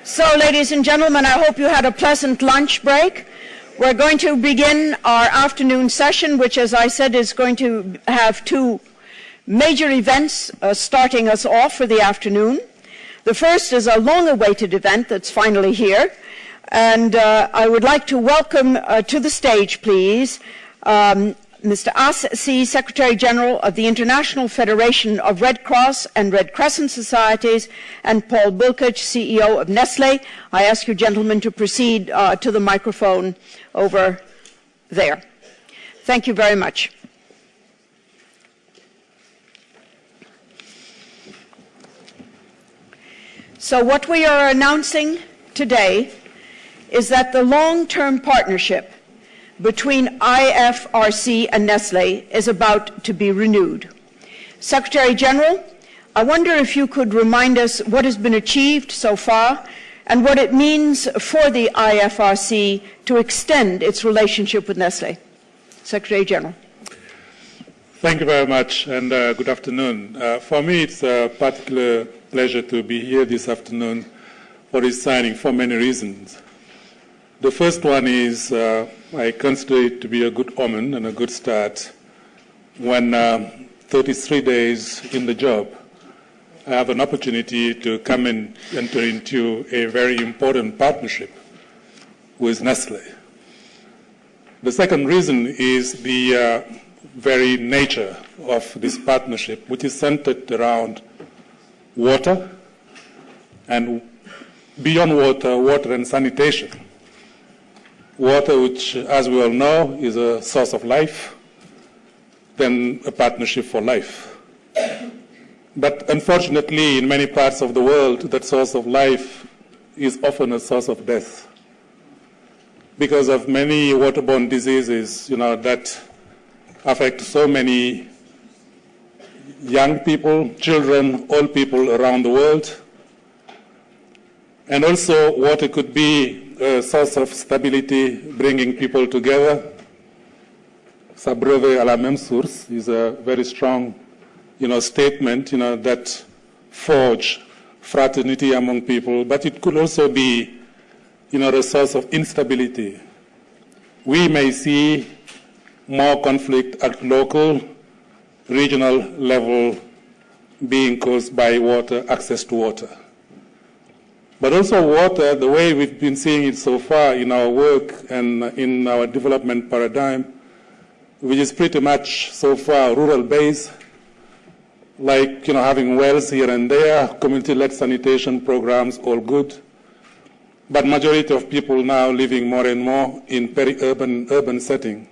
So, ladies and gentlemen, I hope you had a pleasant lunch break. We're going to begin our afternoon session, which, as I said, is going to have two major events starting us off for the afternoon. The first is a long-awaited event that's finally here, and I would like to welcome to the stage, please, Mr. Assi, Secretary General of the International Federation of Red Cross and Red Crescent Societies, and Paul Bulcich, CEO of Nestlé. I ask you gentlemen to proceed to the microphone over there. Thank you very much. So what we are announcing today is that the long-term partnership between IFRC and Nestlé is about to be renewed. Secretary General, I wonder if you could remind us what has been achieved so far and what it means for the IFRC to extend its relationship with Nestlé. Secretary General. Thank you very much, and good afternoon. For me, it's a particular pleasure to be here this afternoon for this signing for many reasons. The first one is I consider it to be a good omen and a good start when 33 days in the job, I have an opportunity to come and enter into a very important partnership with Nestlé. The second reason is the very nature of this partnership, which is centered around water and beyond water, water and sanitation. Water, which, as we all know, is a source of life, then a partnership for life. But unfortunately, in many parts of the world, that source of life is often a source of death because of many waterborne diseases, that affect so many young people, children, old people around the world. And also, water could be a source of stability, bringing people together. S'abreuver à la même source is a very strong, statement, that forge fraternity among people. But it could also be, a source of instability. We may see more conflict at local, regional level being caused by water, access to water. But also water, the way we've been seeing it so far in our work and in our development paradigm, which is pretty much so far rural-based, like having wells here and there, community-led sanitation programs, all good. But majority of people now living more and more in urban setting.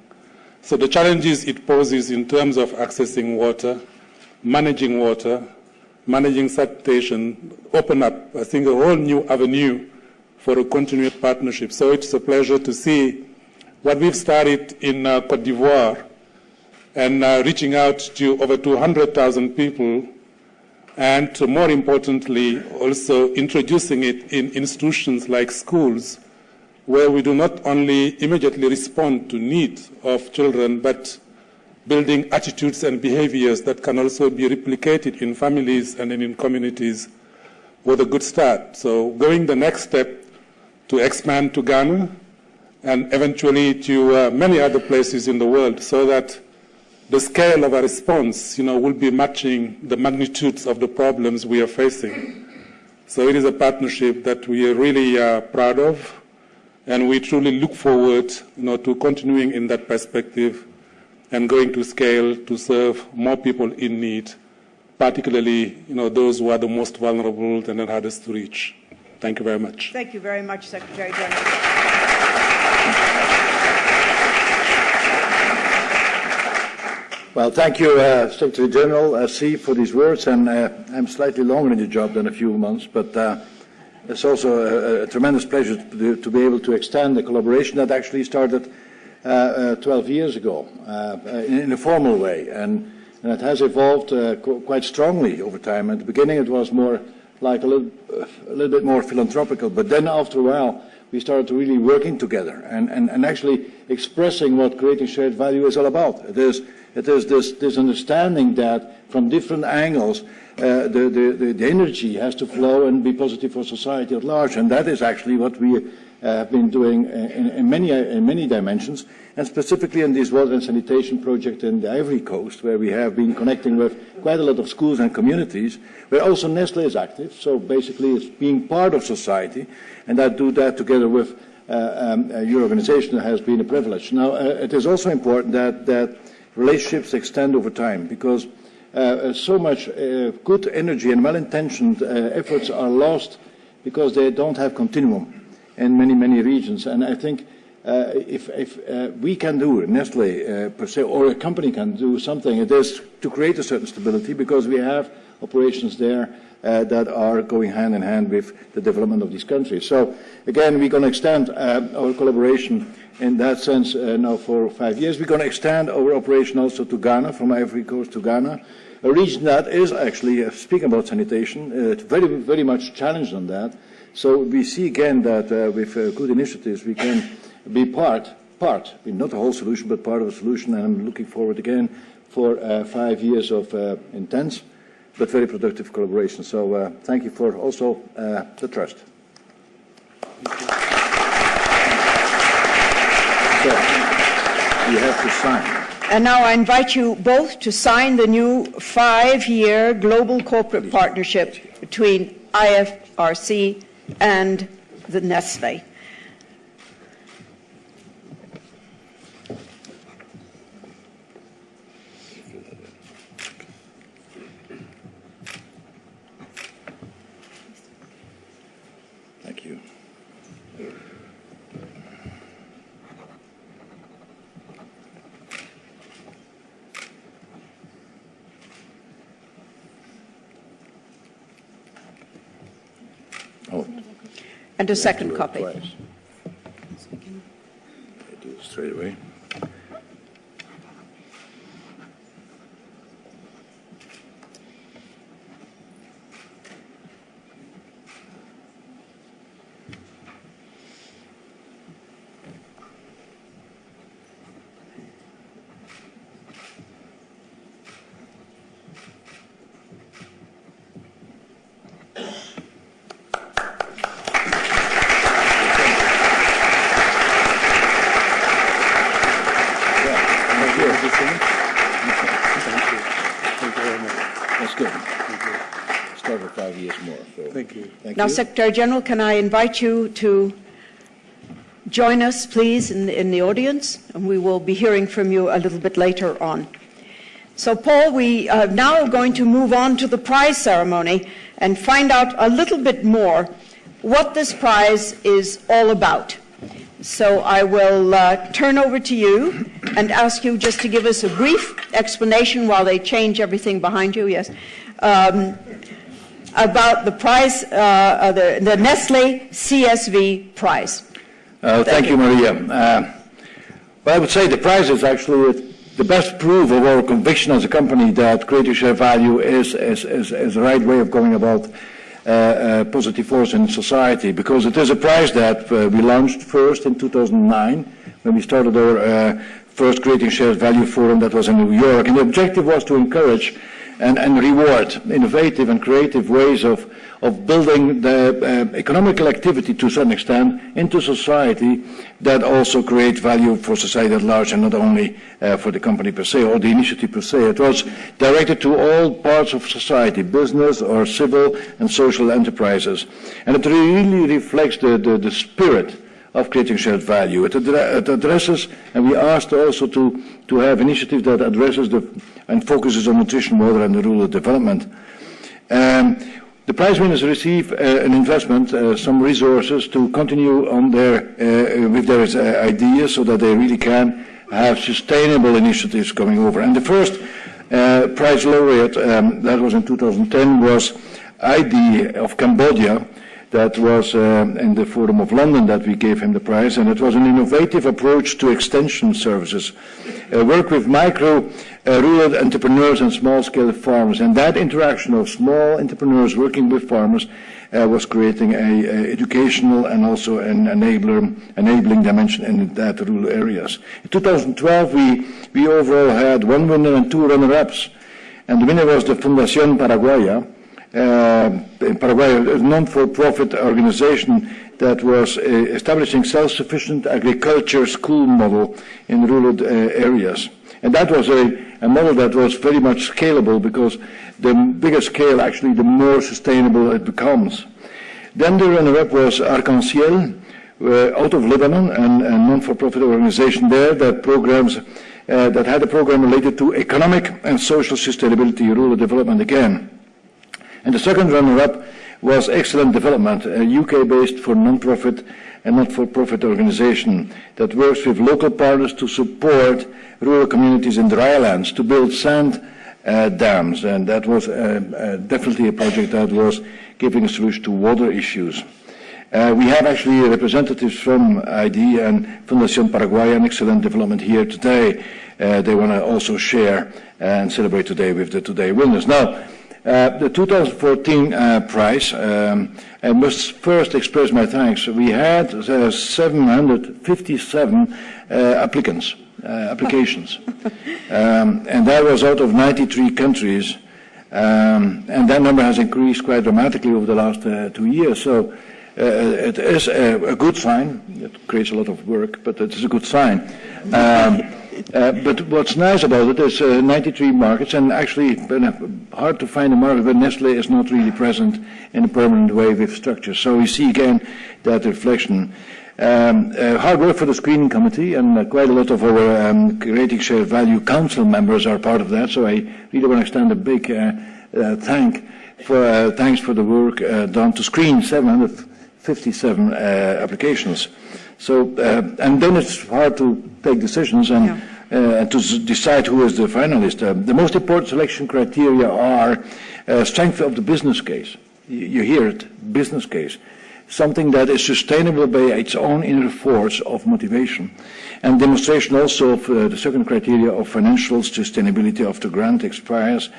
So the challenges it poses in terms of accessing water, managing sanitation, open up, I think, a whole new avenue for a continued partnership. So it's a pleasure to see what we've started in Côte d'Ivoire and reaching out to over 200,000 people, and more importantly, also introducing it in institutions like schools, where we do not only immediately respond to needs of children, but building attitudes and behaviors that can also be replicated in families and in communities with a good start. So going the next step to expand to Ghana and eventually to many other places in the world, so that the scale of our response, will be matching the magnitudes of the problems we are facing. So it is a partnership that we are really proud of, and we truly look forward, to continuing in that perspective and going to scale to serve more people in need, particularly, those who are the most vulnerable and the hardest to reach. Thank you very much. Thank you very much, Secretary General. Well, thank you, Secretary General Assi, for these words. And I'm slightly longer in the job than a few months, but it's also a tremendous pleasure to be able to extend the collaboration that actually started 12 years ago in a formal way, and it has evolved quite strongly over time. At the beginning, it was more like a little bit more philanthropical, but then after a while, we started really working together and actually expressing what creating shared value is all about. It is this understanding that from different angles the energy has to flow and be positive for society at large, and that is actually what we have been doing in many dimensions, and specifically in this water and sanitation project in the Ivory Coast, where we have been connecting with quite a lot of schools and communities, where also Nestlé is active. So basically, it's being part of society, and I do that together with your organization has been a privilege. Now, it is also important that relationships extend over time, because so much good energy and well-intentioned efforts are lost because they don't have continuum in many regions. And I think if we can do, Nestlé per se, or a company can do something, it is to create a certain stability, because we have operations there that are going hand in hand with the development of these countries. So again, we're going to extend our collaboration in that sense now for 5 years. We're going to extend our operation also to Ghana, from Ivory Coast to Ghana, a region that is actually, speaking about sanitation, very much challenged on that. So we see again that with good initiatives we can be part, not the whole solution, but part of the solution. And I'm looking forward again for 5 years of intense but very productive collaboration. So thank you for also the trust. So you have to sign. And now I invite you both to sign the new 5-year global corporate partnership between IFRC and the Nestlé. Thank you. Oh. And a second copy. Twice. I do it straight away. That's good. Start for 5 years more. So. Thank you. Now, Secretary General, can I invite you to join us, please, in the audience? And we will be hearing from you a little bit later on. So, Paul, we are now going to move on to the prize ceremony and find out a little bit more what this prize is all about. So I will turn over to you and ask you just to give us a brief explanation while they change everything behind you, yes, about the prize, the Nestlé CSV prize. Thank you, Maria. Well, I would say the prize is actually the best proof of our conviction as a company that creating shared value is the right way of going about positive force in society, because it is a prize that we launched first in 2009 when we started our first Creating Shared Value Forum that was in New York, and the objective was to encourage and reward innovative and creative ways of building the economical activity to some extent into society that also create value for society at large, and not only for the company per se or the initiative per se. It was directed to all parts of society, business or civil and social enterprises. And it really reflects the spirit of creating shared value. It addresses, and we asked also to have initiatives that addresses and focuses on nutrition, water, and the rural development. The prize winners receive an investment, some resources to continue on with their ideas, so that they really can have sustainable initiatives going over. And the first prize laureate, that was in 2010, was ID of Cambodia. That was in the Forum of London that we gave him the prize, and it was an innovative approach to extension services. Work with micro rural entrepreneurs and small-scale farmers, and that interaction of small entrepreneurs working with farmers was creating a educational and also an enabling dimension in that rural areas. In 2012, we overall had 1 winner and 2 runner-ups. And the winner was the Fundación Paraguaya, in Paraguay, a non-for-profit organization that was establishing self-sufficient agriculture school model in rural areas. And that was a model that was very much scalable, because the bigger scale, actually, the more sustainable it becomes. Then the runner-up was Arc-en-Ciel, out of Lebanon, and a non-for-profit organization there that had a program related to economic and social sustainability, rural development again. And the second runner-up was Excellent Development, a UK-based for non-profit and not-for-profit organization that works with local partners to support rural communities in dry lands to build sand dams. And that was definitely a project that was giving a solution to water issues. We have actually representatives from ID and Fundación Paraguaya and Excellent Development here today. They want to also share and celebrate today with the today winners. Now, the 2014 prize, I must first express my thanks. We had 757 applications, and that was out of 93 countries, and that number has increased quite dramatically over the last 2 years. So it is a good sign. It creates a lot of work, but it is a good sign. But what's nice about it is 93 markets, and actually hard to find a market where Nestlé is not really present in a permanent way with structure. So we see again that reflection. Hard work for the screening committee, and quite a lot of our Creating Shared Value Council members are part of that. So I really want to extend a big thanks for the work done to screen 757 applications. So, and then it's hard to take decisions and to decide who is the finalist. The most important selection criteria are strength of the business case. You hear it, business case. Something that is sustainable by its own inner force of motivation. And demonstration also of the second criteria of financial sustainability of the grant expires,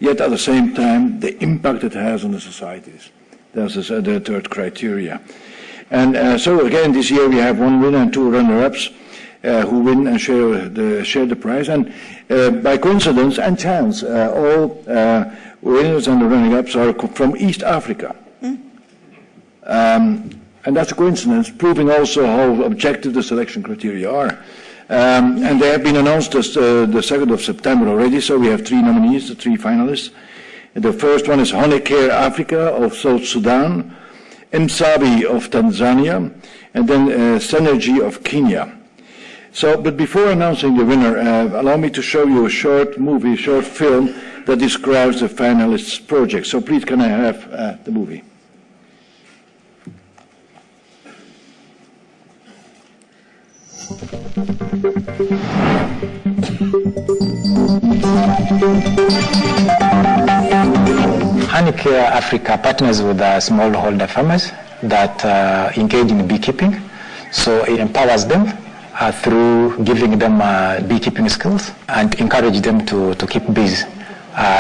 yet at the same time the impact it has on the societies. That's the third criteria. And so again, this year we have one winner and two runner-ups who win and share the prize. And by coincidence and chance, all winners and the runner-ups are from East Africa. And that's a coincidence, proving also how objective the selection criteria are. And they have been announced as the 2nd of September already, so we have 3 nominees, the 3 finalists. And the first one is Honey Care Africa of South Sudan, Msabi of Tanzania, and then Synergy of Kenya. So, but before announcing the winner, allow me to show you a short movie, short film that describes the finalists' project. So please, can I have the movie? Honeycare Africa partners with smallholder farmers that engage in beekeeping. So it empowers them through giving them beekeeping skills and encourage them to keep bees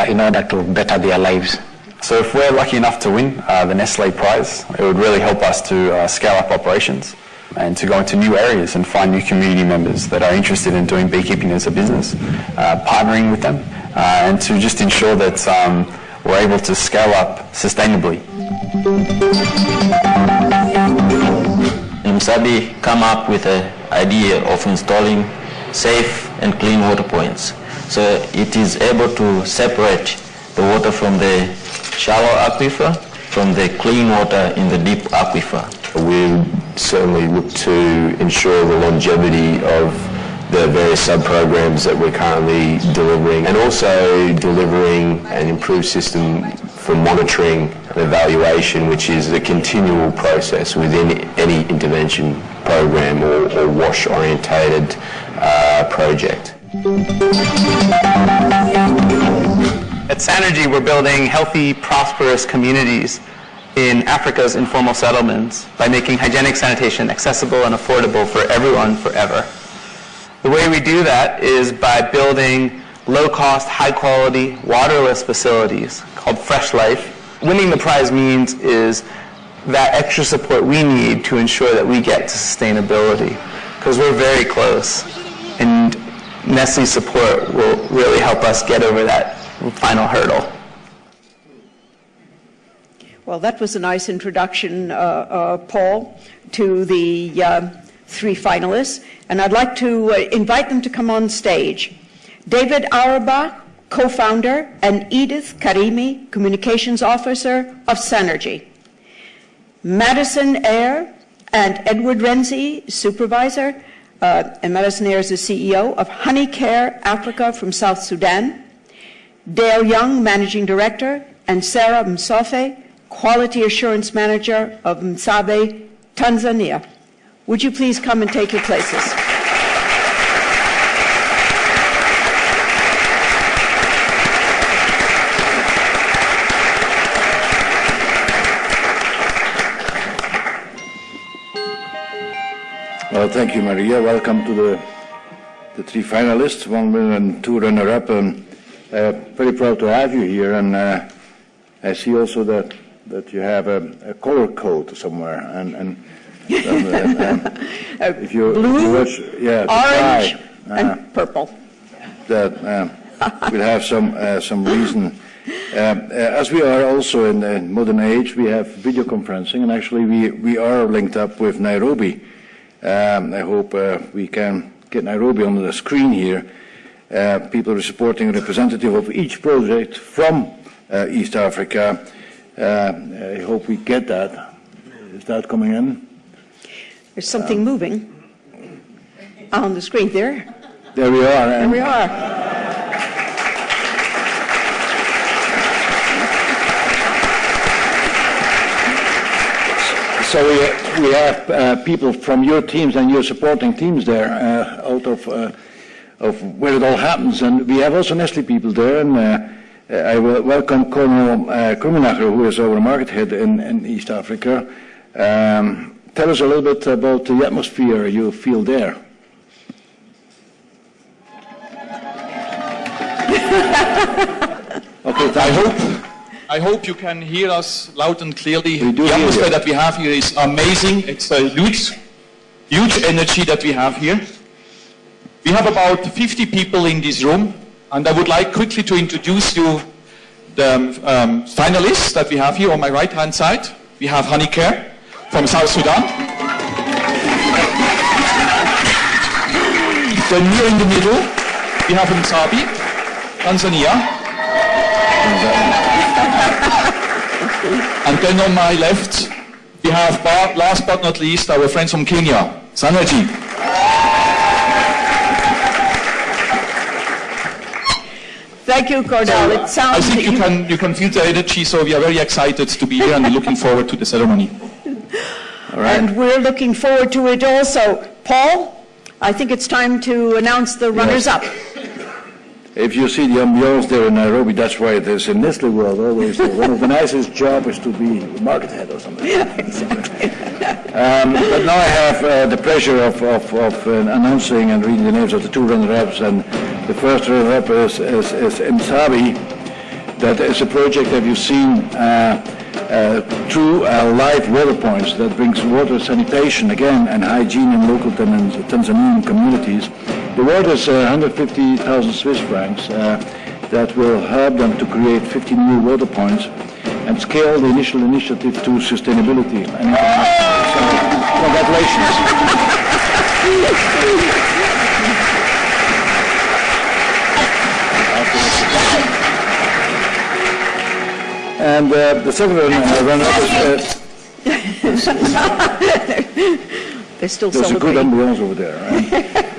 in order to better their lives. So if we're lucky enough to win the Nestlé prize, it would really help us to scale up operations and to go into new areas and find new community members that are interested in doing beekeeping as a business, partnering with them, and to just ensure that we're able to scale up sustainably. Msabi come up with an idea of installing safe and clean water points. So it is able to separate the water from the shallow aquifer from the clean water in the deep aquifer. We certainly look to ensure the longevity of the various sub-programs that we're currently delivering, and also delivering an improved system for monitoring and evaluation, which is a continual process within any intervention program or WASH-orientated project. At Synergy, we're building healthy, prosperous communities in Africa's informal settlements by making hygienic sanitation accessible and affordable for everyone forever. The way we do that is by building low-cost, high-quality, waterless facilities called Fresh Life. Winning the prize means is that extra support we need to ensure that we get to sustainability, because we're very close, and Nestlé's support will really help us get over that final hurdle. Well, that was a nice introduction, Paul, to the three finalists. And I'd like to invite them to come on stage. David Auerbach, co-founder, and Edith Karimi, communications officer of Synergy. Madison Eyre and Edward Renzi, supervisor, and Madison Eyre is the CEO of Honey Care Africa from South Sudan. Dale Young, managing director, and Sarah Msofe, quality assurance manager of Msabe, Tanzania. Would you please come and take your places? Well, thank you, Maria. Welcome to the three finalists, one winner and two runner-up. Very proud to have you here, and I see also that you have a color code somewhere, and if you blue, watch, orange, and purple. That will have some reason. As we are also in the modern age, we have video conferencing, and actually we are linked up with Nairobi. I hope we can get Nairobi on the screen here. People are supporting a representative of each project from East Africa. I hope we get that. Is that coming in? There's something moving on the screen there. There we are. There we are. So we have people from your teams and your supporting teams there out of where it all happens. And we have also Nestlé people there. And I will welcome Colonel Krumenacher, who is our market head in East Africa. Tell us a little bit about the atmosphere you feel there. Okay, I hope you can hear us loud and clearly. The atmosphere that we have here is amazing. It's a huge energy that we have here. We have about 50 people in this room, and I would like quickly to introduce you the finalists that we have here on my right-hand side. We have Honey Care from South Sudan. Then here in the middle, we have Msabi, Tanzania. And then on my left, we have, last but not least, our friends from Kenya, Synergy. Thank you, Cordell. It sounds I think you can feel the energy, so we are very excited to be here and looking forward to the ceremony. All right. And we're looking forward to it also. Paul, I think it's time to announce the runners-up. If you see the ambiance there in Nairobi, that's why it is in Nestlé world always. One of the nicest jobs is to be market head or something. Yeah, exactly. But now I have the pleasure of announcing and reading the names of the two runner-ups. And the first runner-up is Msabi. That is a project that you've seen through live water points that brings water sanitation again and hygiene in local Tanzanian communities. The award is 150,000 Swiss francs that will help them to create 50 new water points and scale the initial initiative to sustainability. And so, congratulations. And the second runner-up is... They're still There's a good celebrating. ambiance over there. Right?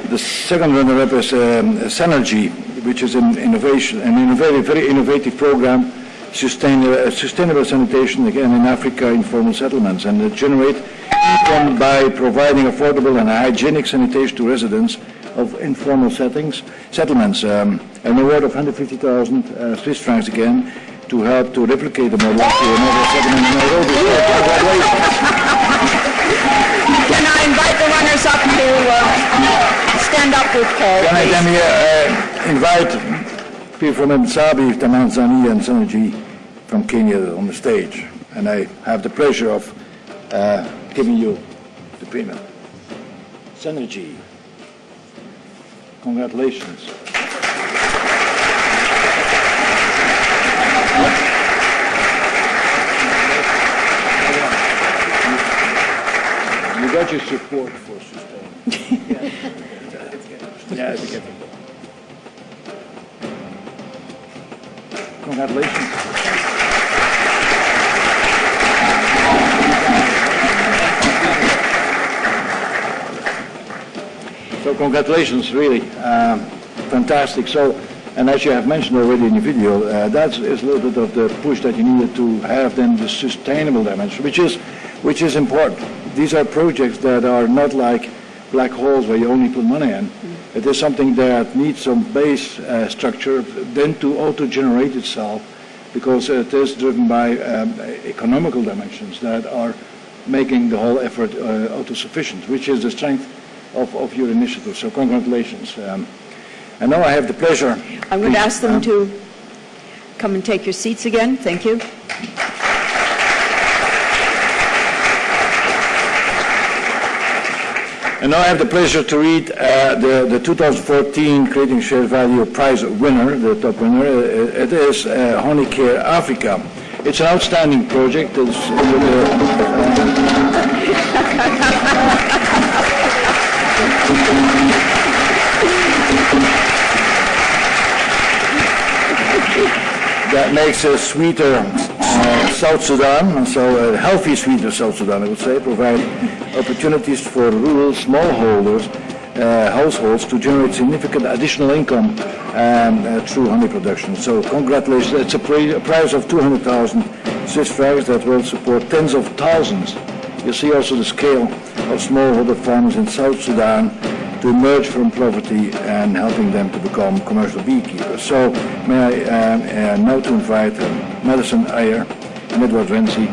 The second runner-up is Synergy, which is an very innovative program, sustainable sanitation, again, in Africa, informal settlements, and it generates income by providing affordable and hygienic sanitation to residents of informal settlements. An award of 150,000 Swiss francs again to help to replicate the model to another settlement in Nairobi. Can I invite the runners-up to stand up with Paul, Can I please? then invite people from Msabi, Tanzania, and Synergy from Kenya on the stage? And I have the pleasure of giving you the premium. Synergy, congratulations. got your support for sustainability. Yeah, it's good. Congratulations. So congratulations, really. Fantastic. So, and as you have mentioned already in your video, that is a little bit of the push that you needed to have then the sustainable dimension, which is important. These are projects that are not like black holes where you only put money in. It is something that needs some base structure then to auto-generate itself, because it is driven by economical dimensions that are making the whole effort auto-sufficient, which is the strength of your initiative. So congratulations. And now I have the pleasure. I'm going to ask them to come and take your seats again. Thank you. And now I have the pleasure to read the 2014 Creating Shared Value Prize winner, the top winner. It is Honey Care Africa. It's an outstanding project. It's, that makes a sweeter South Sudan, so a healthy sweeter South Sudan, I would say, provide opportunities for rural smallholders, households to generate significant additional income through honey production. So congratulations. It's a prize of 200,000 Swiss francs that will support tens of thousands. You see also the scale of smallholder farmers in South Sudan to emerge from poverty and helping them to become commercial beekeepers. So may I now to invite Madison Ayer and Edward Renzi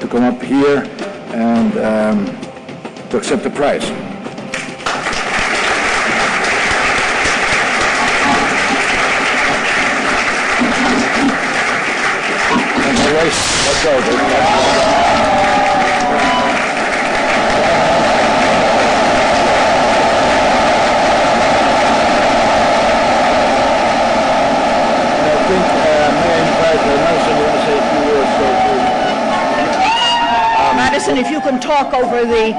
to come up here and to accept the prize. Let's go. Madison, if you can talk over the...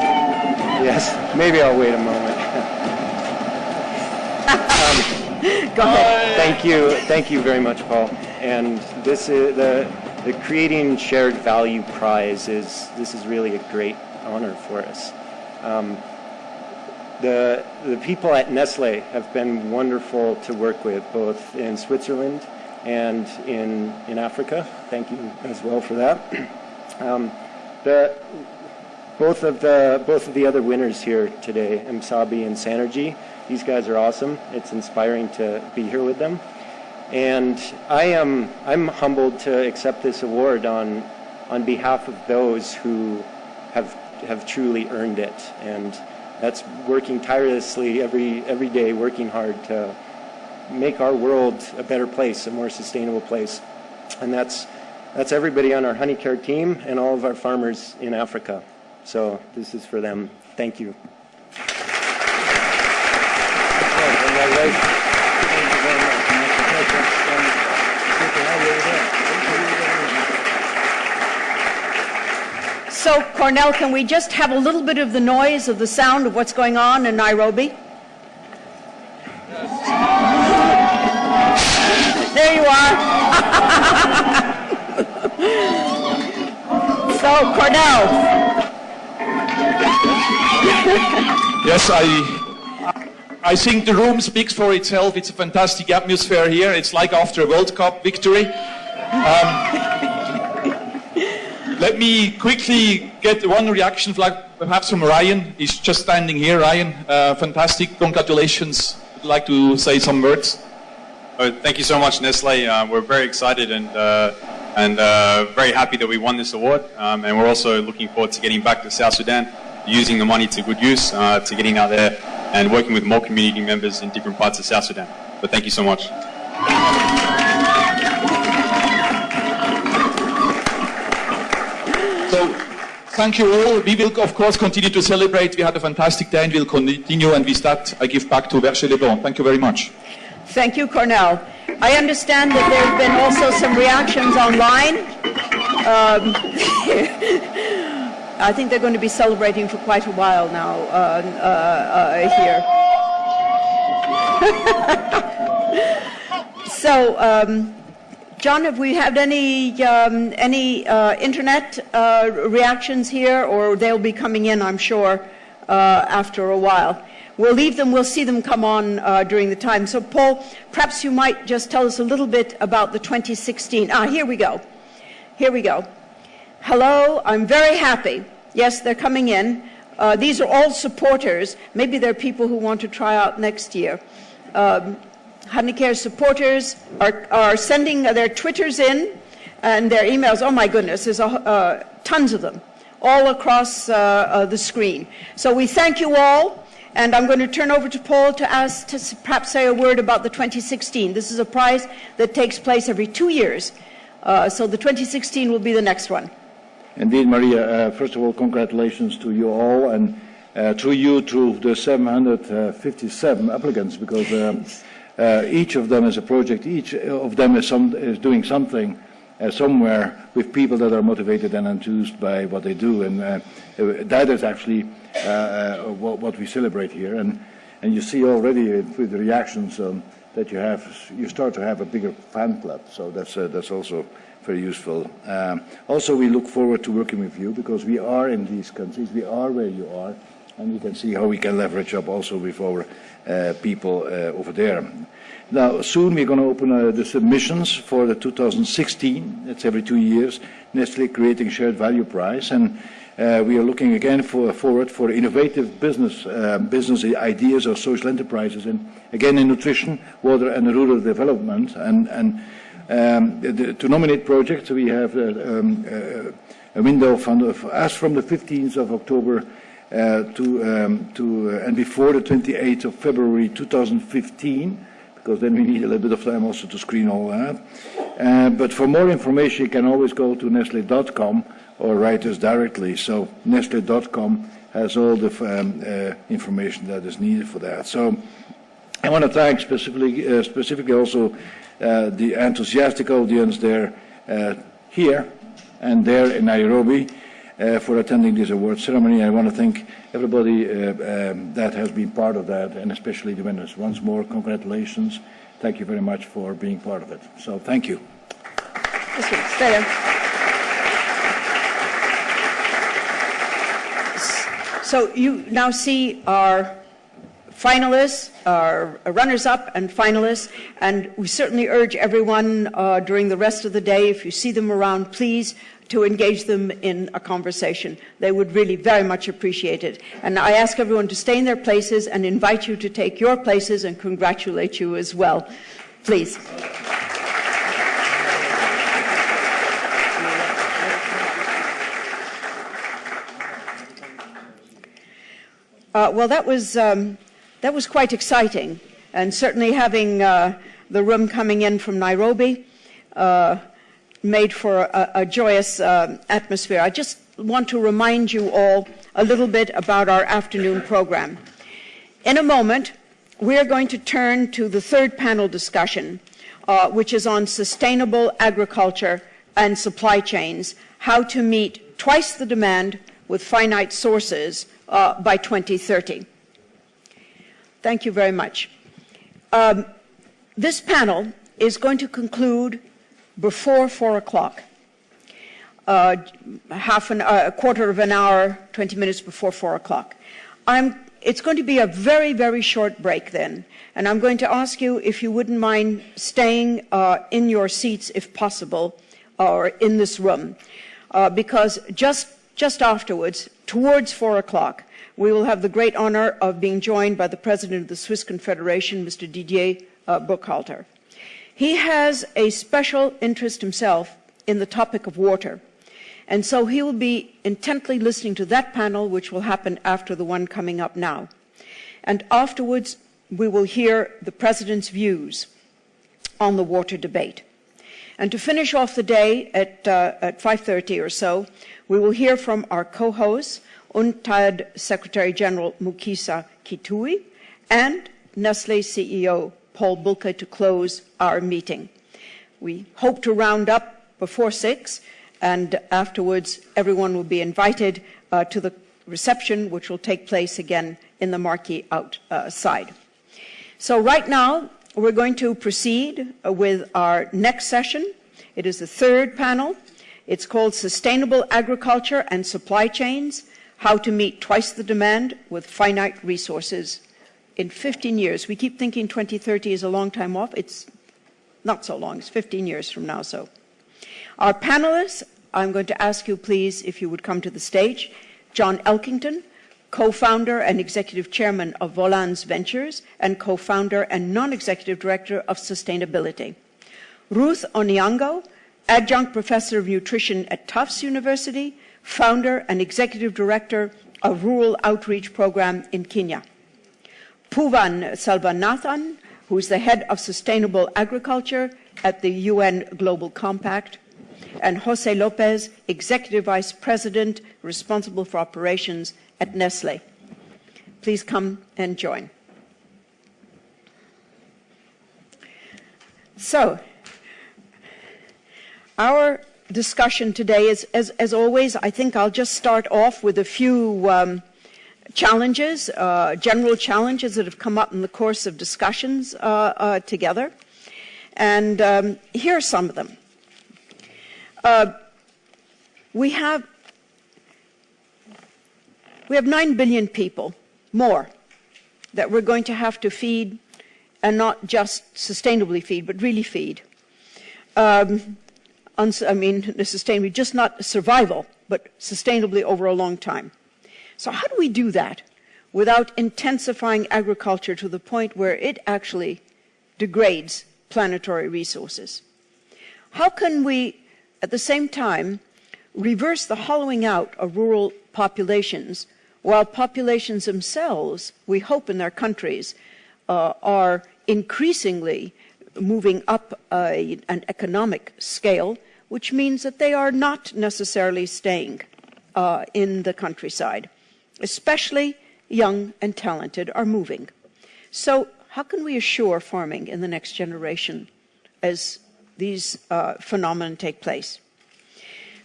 Yes, maybe I'll wait a moment. Go ahead. Thank you very much, Paul. And this is the Creating Shared Value Prize this is really a great honor for us. The people at Nestlé have been wonderful to work with, both in Switzerland and in Africa. Thank you as well for that. Both of the other winners here today, Msabi and Sanergy, these guys are awesome. It's inspiring to be here with them, and I'm humbled to accept this award on behalf of those who have truly earned it, and that's working tirelessly every day, working hard to make our world a better place, a more sustainable place, and that's everybody on our honey care team and all of our farmers in Africa. So this is for them. Thank you. So, Cornell, can we just have a little bit of the noise of the sound of what's going on in Nairobi? There you are. So, Cornell. Yes, I think the room speaks for itself. It's a fantastic atmosphere here. It's like after a World Cup victory. Let me quickly get one reaction flag, perhaps from Ryan. He's just standing here. Ryan, fantastic. Congratulations. I'd like to say some words. Thank you so much, Nestlé. We're very excited and very happy that we won this award. And we're also looking forward to getting back to South Sudan, using the money to good use, to getting out there and working with more community members in different parts of South Sudan. But thank you so much. So, thank you all. We will, of course, continue to celebrate. We had a fantastic day and we'll continue. And with that, I give back to Verger Leblanc. Thank you very much. Thank you, Cornell. I understand that there have been also some reactions online. I think they're going to be celebrating for quite a while now here. So, John, have we had any internet reactions here, or they'll be coming in, I'm sure, after a while? We'll leave them, we'll see them come on during the time. So, Paul, perhaps you might just tell us a little bit about the 2016. Here we go. Here we go. Hello, I'm very happy. Yes, they're coming in. These are all supporters. Maybe they're people who want to try out next year. Handicare supporters are sending their Twitters in and their emails. Oh my goodness, there's tons of them all across the screen. So we thank you all, and I'm going to turn over to Paul to ask to perhaps say a word about the 2016. This is a prize that takes place every 2 years. So the 2016 will be the next one. Indeed, Maria, first of all, congratulations to you all, and through you to the 757 applicants, because each of them is a project, each of them is doing something somewhere with people that are motivated and enthused by what they do, and that is actually what we celebrate here. And you see already with the reactions that you start to have a bigger fan club, so that's also very useful. Also, we look forward to working with you, because we are in these countries, we are where you are, and we can see how we can leverage up also with our people over there. Now, soon we're going to open the submissions for the 2016. It's every 2 years, Nestlé Creating Shared Value Prize, and we are looking again forward for innovative business ideas or social enterprises, and again in nutrition, water, and rural development. To nominate projects, we have a window from the 15th of October and before the 28th of February 2015, because then we need a little bit of time also to screen all that. But for more information, you can always go to Nestlé.com or write us directly. So Nestlé.com has all the information that is needed for that. So I want to thank specifically also the enthusiastic audience there here and there in Nairobi for attending this award ceremony. I want to thank everybody that has been part of that, and especially the winners. Once more, congratulations. Thank you very much for being part of it. So thank you. Stay there. So you now see our finalists, our runners-up and finalists, and we certainly urge everyone during the rest of the day, if you see them around, please, to engage them in a conversation. They would really very much appreciate it. And I ask everyone to stay in their places and invite you to take your places and congratulate you as well. Please. Well, that was quite exciting, and certainly having the room coming in from Nairobi made for a joyous atmosphere. I just want to remind you all a little bit about our afternoon program. In a moment, we are going to turn to the third panel discussion, which is on sustainable agriculture and supply chains, how to meet twice the demand with finite sources by 2030. Thank you very much. This panel is going to conclude before 4 o'clock, a quarter of an hour, 20 minutes before 4 o'clock. It's going to be a very, very short break then, and I'm going to ask you if you wouldn't mind staying in your seats if possible, or in this room, because just afterwards, towards 4 o'clock, we will have the great honor of being joined by the President of the Swiss Confederation, Mr. Didier Burkhalter. He has a special interest himself in the topic of water, and so he will be intently listening to that panel, which will happen after the one coming up now. And afterwards, we will hear the President's views on the water debate. And to finish off the day at 5:30 or so, we will hear from our co-hosts, UNCTAD Secretary General Mukisa Kitui and Nestlé CEO Paul Bulcke to close our meeting. We hope to round up before 6, and afterwards everyone will be invited to the reception, which will take place again in the marquee outside. So right now, we're going to proceed with our next session. It is the third panel. It's called Sustainable Agriculture and Supply Chains, How to Meet Twice the Demand with Finite Resources in 15 years. We keep thinking 2030 is a long time off. It's not so long. It's 15 years from now. So our panelists, I'm going to ask you, please, if you would come to the stage. John Elkington, co-founder and executive chairman of Volans Ventures and co-founder and non-executive director of sustainability. Ruth Onyango, adjunct professor of nutrition at Tufts University, founder and executive director of Rural Outreach Program in Kenya. Puvan Selvanathan, who is the head of sustainable agriculture at the UN Global Compact, and Jose Lopez, executive vice president responsible for operations at Nestlé. Please come and join. So, our discussion today is, as always, I think I'll just start off with a few challenges, general challenges that have come up in the course of discussions together. And here are some of them. We have 9 billion people, more, that we're going to have to feed, and not just sustainably feed, but really feed. Sustainably, just not survival, but sustainably over a long time. So how do we do that without intensifying agriculture to the point where it actually degrades planetary resources? How can we, at the same time, reverse the hollowing out of rural populations, while populations themselves, we hope in their countries, are increasingly moving up an economic scale, which means that they are not necessarily staying in the countryside. Especially young and talented are moving. So how can we assure farming in the next generation as these phenomena take place?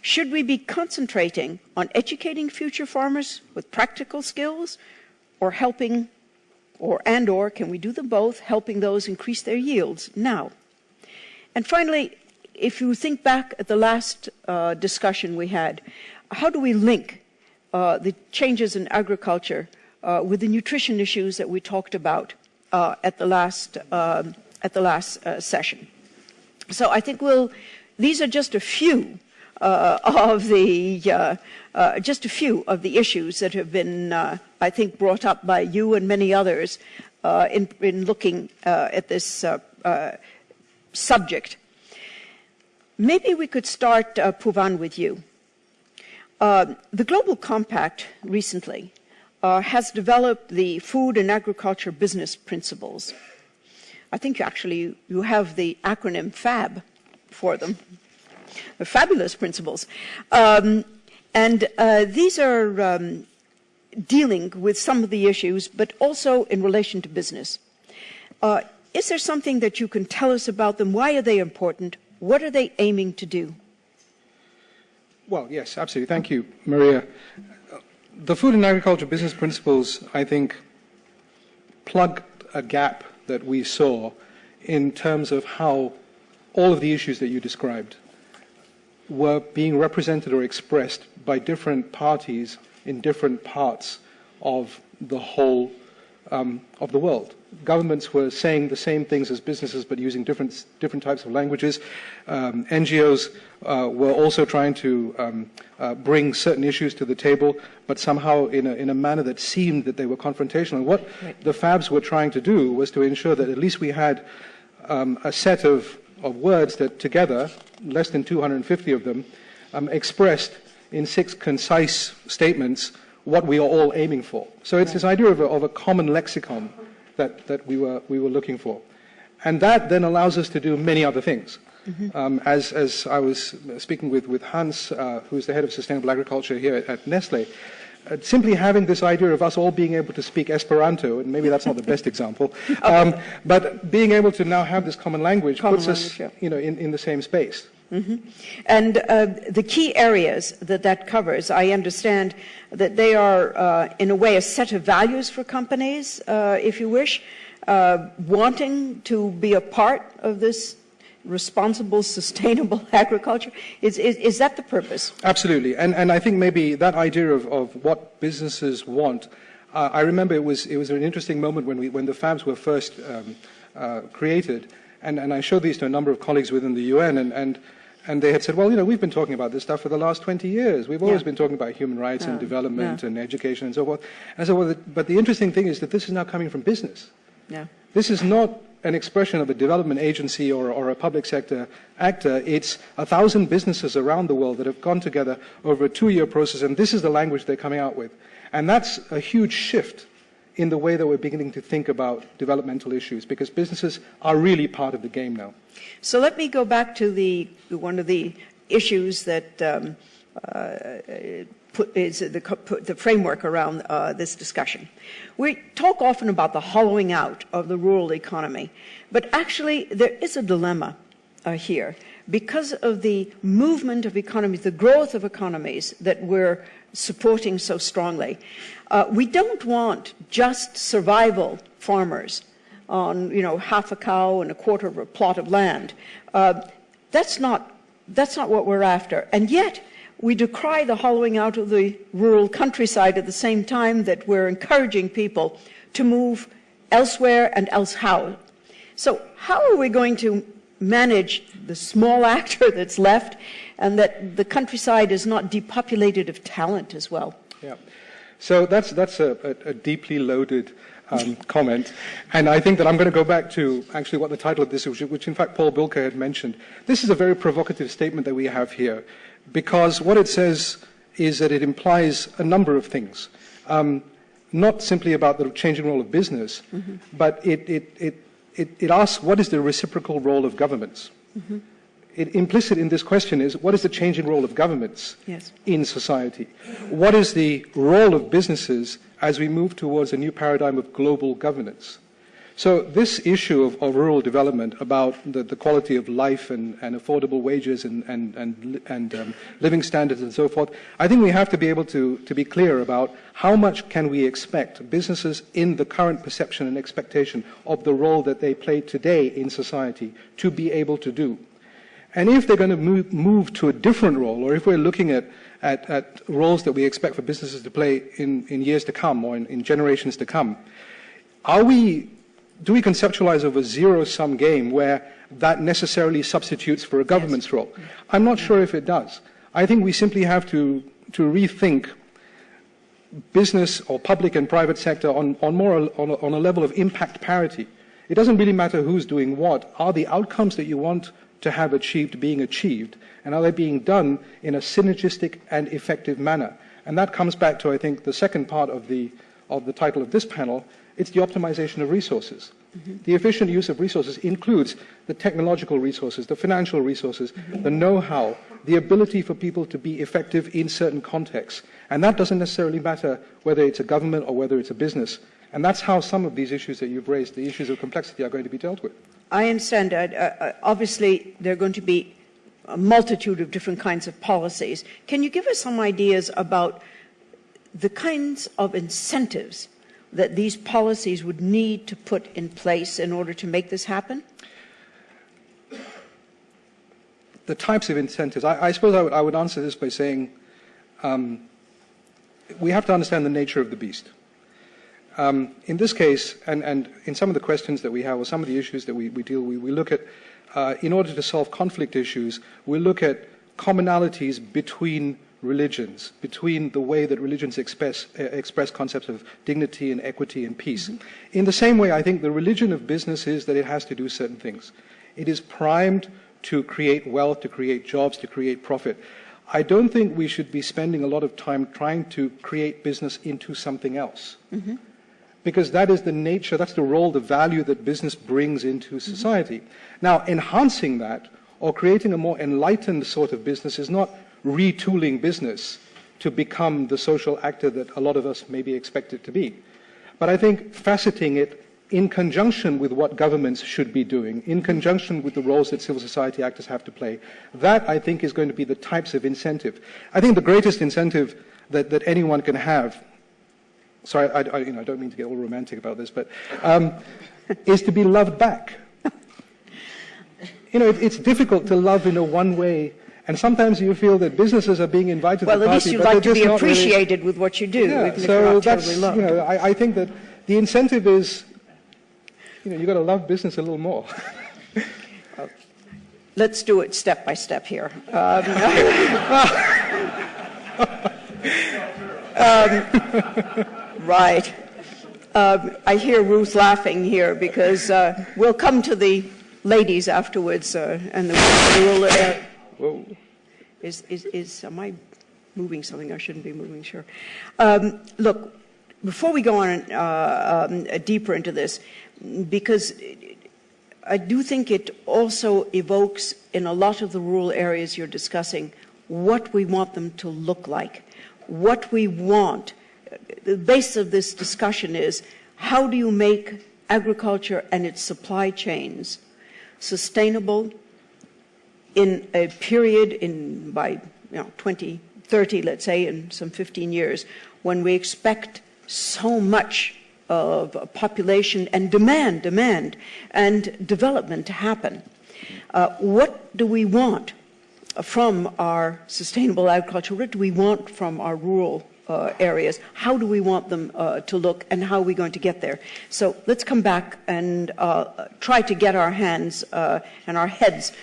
Should we be concentrating on educating future farmers with practical skills, or helping, or can we do them both, helping those increase their yields now? And finally, if you think back at the last discussion we had, how do we link the changes in agriculture with the nutrition issues that we talked about at the last session? So I think these are just a few of the issues that have been, I think, brought up by you and many others in looking at this subject. Maybe we could start, Puvan, with you. The Global Compact recently has developed the Food and Agriculture Business Principles. I think you have the acronym FAB for them. The fabulous principles. These are dealing with some of the issues, but also in relation to business. Is there something that you can tell us about them? Why are they important? What are they aiming to do? Well, yes, absolutely. Thank you, Maria. The Food and Agriculture Business Principles, I think, plugged a gap that we saw in terms of how all of the issues that you described were being represented or expressed by different parties in different parts of the whole of the world. Governments were saying the same things as businesses, but using different types of languages. NGOs were also trying to bring certain issues to the table, but somehow in a manner that seemed that they were confrontational. And what the FABs were trying to do was to ensure that at least we had a set of words that together, less than 250 of them, expressed in 6 concise statements what we are all aiming for. So it's this idea of a common lexicon that we were looking for. And that then allows us to do many other things. Mm-hmm. As I was speaking with Hans, who's the head of sustainable agriculture here at Nestlé, simply having this idea of us all being able to speak Esperanto, and maybe that's not the best example, but being able to now have this common language puts us in the same space. And the key areas that covers, I understand that they are, in a way, a set of values for companies, if you wish, wanting to be a part of this responsible, sustainable agriculture. Is that the purpose? Absolutely. And I think maybe that idea of what businesses want, I remember it was an interesting moment when the FABs were first created, and I showed these to a number of colleagues within the UN, and they had said, well, we've been talking about this stuff for the last 20 years. We've always been talking about human rights and development and education and so forth. And I said, well, but the interesting thing is that this is now coming from business. Yeah. This is not an expression of a development agency or a public sector actor. It's 1,000 businesses around the world that have gone together over a 2-year process, and this is the language they're coming out with. And that's a huge shift in the way that we're beginning to think about developmental issues, because businesses are really part of the game now. So let me go back to one of the issues that is the framework around this discussion. We talk often about the hollowing out of the rural economy, but actually there is a dilemma here because of the movement of economies, the growth of economies that we're supporting so strongly. We don't want just survival farmers on, half a cow and a quarter of a plot of land. That's not what we're after. And yet, we decry the hollowing out of the rural countryside at the same time that we're encouraging people to move elsewhere and elsehow. So how are we going to manage the small actor that's left and that the countryside is not depopulated of talent as well? Yeah. So that's a deeply loaded comment. And I think that I'm going to go back to actually what the title of this is, which in fact Paul Bilker had mentioned. This is a very provocative statement that we have here, because what it says is that it implies a number of things, not simply about the changing role of business, but it asks what is the reciprocal role of governments. Implicit in this question is what is the changing role of governments in society? What is the role of businesses as we move towards a new paradigm of global governance? So this issue of rural development, about the quality of life and affordable wages and living standards and so forth, I think we have to be able to be clear about how much can we expect businesses in the current perception and expectation of the role that they play today in society to be able to do. And if they're going to move to a different role, or if we're looking at roles that we expect for businesses to play in years to come or in generations to come, do we conceptualize of a zero-sum game where that necessarily substitutes for a government's role? I'm not sure if it does. I think we simply have to rethink business or public and private sector on a level of impact parity. It doesn't really matter who's doing what. Are the outcomes that you want to have achieved being achieved, and are they being done in a synergistic and effective manner? And that comes back to, I think, the second part of the title of this panel. It's the optimization of resources. The efficient use of resources includes the technological resources, the financial resources, the know-how, the ability for people to be effective in certain contexts. And that doesn't necessarily matter whether it's a government or whether it's a business. And that's how some of these issues that you've raised, the issues of complexity, are going to be dealt with. I understand. Obviously, there are going to be a multitude of different kinds of policies. Can you give us some ideas about the kinds of incentives that these policies would need to put in place in order to make this happen? The types of incentives. I suppose I would answer this by saying we have to understand the nature of the beast. In this case, and in some of the questions that we have, or some of the issues that we deal with, we look at, in order to solve conflict issues, we look at commonalities between religions, between the way that religions express concepts of dignity and equity and peace. In the same way, I think the religion of business is that it has to do certain things. It is primed to create wealth, to create jobs, to create profit. I don't think we should be spending a lot of time trying to create business into something else. Because that is the nature, that's the role, the value that business brings into society. Now, enhancing that or creating a more enlightened sort of business is not retooling business to become the social actor that a lot of us maybe expect it to be. But I think faceting it in conjunction with what governments should be doing, in conjunction with the roles that civil society actors have to play. That, I think, is going to be the types of incentive. I think the greatest incentive that anyone can have, sorry, I don't mean to get all romantic about this, but is to be loved back. It's difficult to love in a one-way, and sometimes you feel that businesses are being invited to the party. Well, at least you'd like to be appreciated with what you do, even if you're not totally loved. I think that the incentive is, you've got to love business a little more. Let's do it step by step here. Right. I hear Ruth laughing here because we'll come to the ladies afterwards, and the rule. Am I moving something? I shouldn't be moving. Sure. Look, before we go on deeper into this, because I do think it also evokes in a lot of the rural areas you're discussing what we want them to look like, what we want. The base of this discussion is how do you make agriculture and its supply chains sustainable in a period by 2030, let's say, in some 15 years, when we expect so much of population and demand and development to happen. What do we want from our sustainable agriculture? What do we want from our rural areas? How do we want them to look, and how are we going to get there? So let's come back and try to get our hands and our heads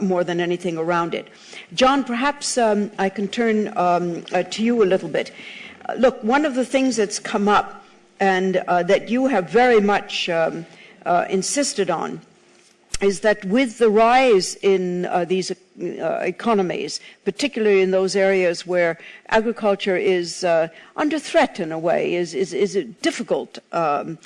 more than anything around it. John, perhaps I can turn to you a little bit. Look, one of the things that's come up and that you have very much insisted on is that with the rise in these economies, particularly in those areas where agriculture is under threat in a way, is difficult. A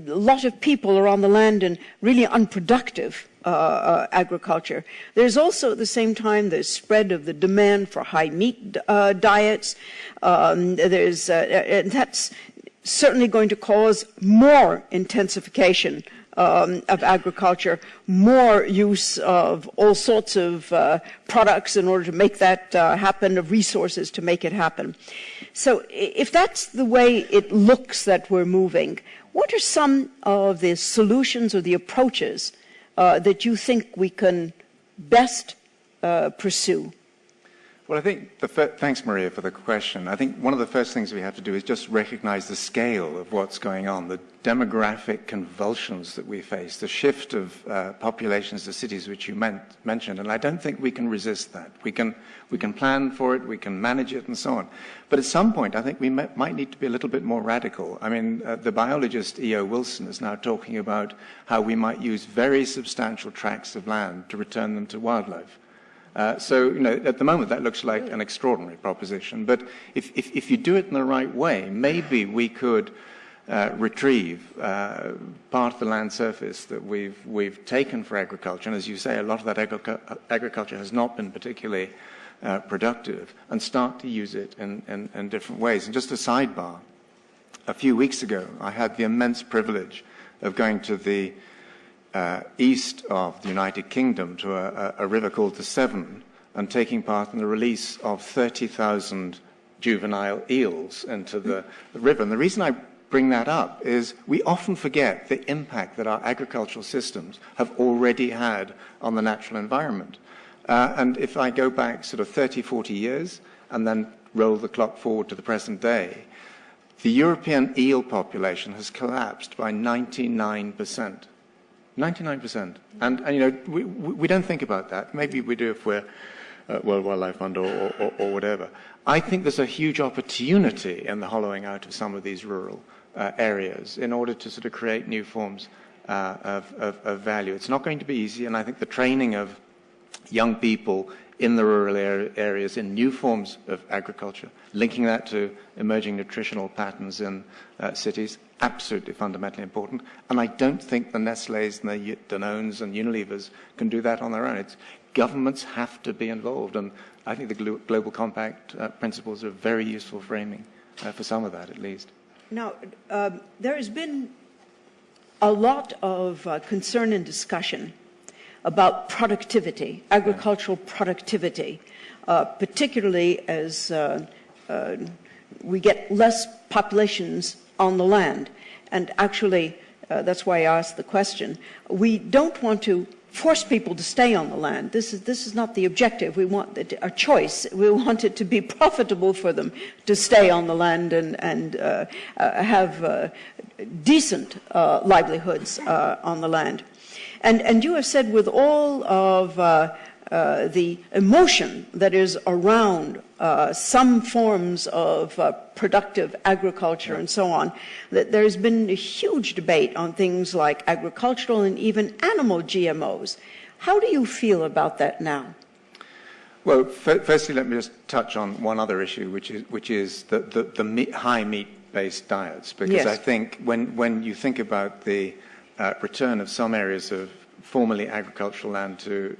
lot of people are on the land in really unproductive agriculture. There's also at the same time the spread of the demand for high meat diets. And that's certainly going to cause more intensification of agriculture, more use of all sorts of products in order to make that happen, of resources to make it happen. So if that's the way it looks that we're moving, what are some of the solutions or the approaches that you think we can best pursue? Well, I think, thanks, Maria, for the question. I think one of the first things we have to do is just recognize the scale of what's going on, the demographic convulsions that we face, the shift of populations to cities, which you mentioned, and I don't think we can resist that. We can plan for it, we can manage it, and so on. But at some point, I think we might need to be a little bit more radical. I mean, the biologist E.O. Wilson is now talking about how we might use very substantial tracts of land to return them to wildlife. So, at the moment that looks like an extraordinary proposition, but if you do it in the right way, maybe we could retrieve part of the land surface that we've taken for agriculture, and as you say, a lot of that agriculture has not been particularly productive, and start to use it in different ways. And just a sidebar, a few weeks ago, I had the immense privilege of going to the east of the United Kingdom to a river called the Severn and taking part in the release of 30,000 juvenile eels into the river. And the reason I bring that up is we often forget the impact that our agricultural systems have already had on the natural environment. And if I go back sort of 30, 40 years and then roll the clock forward to the present day, the European eel population has collapsed by 99%. 99%. And we don't think about that. Maybe we do if we're World Wildlife Fund or whatever. I think there's a huge opportunity in the hollowing out of some of these rural areas in order to sort of create new forms of value. It's not going to be easy, and I think the training of young people in the rural areas in new forms of agriculture, linking that to emerging nutritional patterns in cities, absolutely fundamentally important. And I don't think the Nestlés and the Danones and Unilevers can do that on their own. Governments have to be involved, and I think the Global Compact principles are very useful framing for some of that, at least. Now, there has been a lot of concern and discussion about productivity, agricultural productivity, particularly as we get less populations on the land. And actually, that's why I asked the question. We don't want to force people to stay on the land. This is not the objective. We want a choice. We want it to be profitable for them to stay on the land and have decent livelihoods on the land. And you have said with all of the emotion that is around some forms of productive agriculture and so on, that there's been a huge debate on things like agricultural and even animal GMOs. How do you feel about that now? Well, firstly, let me just touch on one other issue, which is the high meat-based diets, because yes. I think when you think about the return of some areas of formerly agricultural land to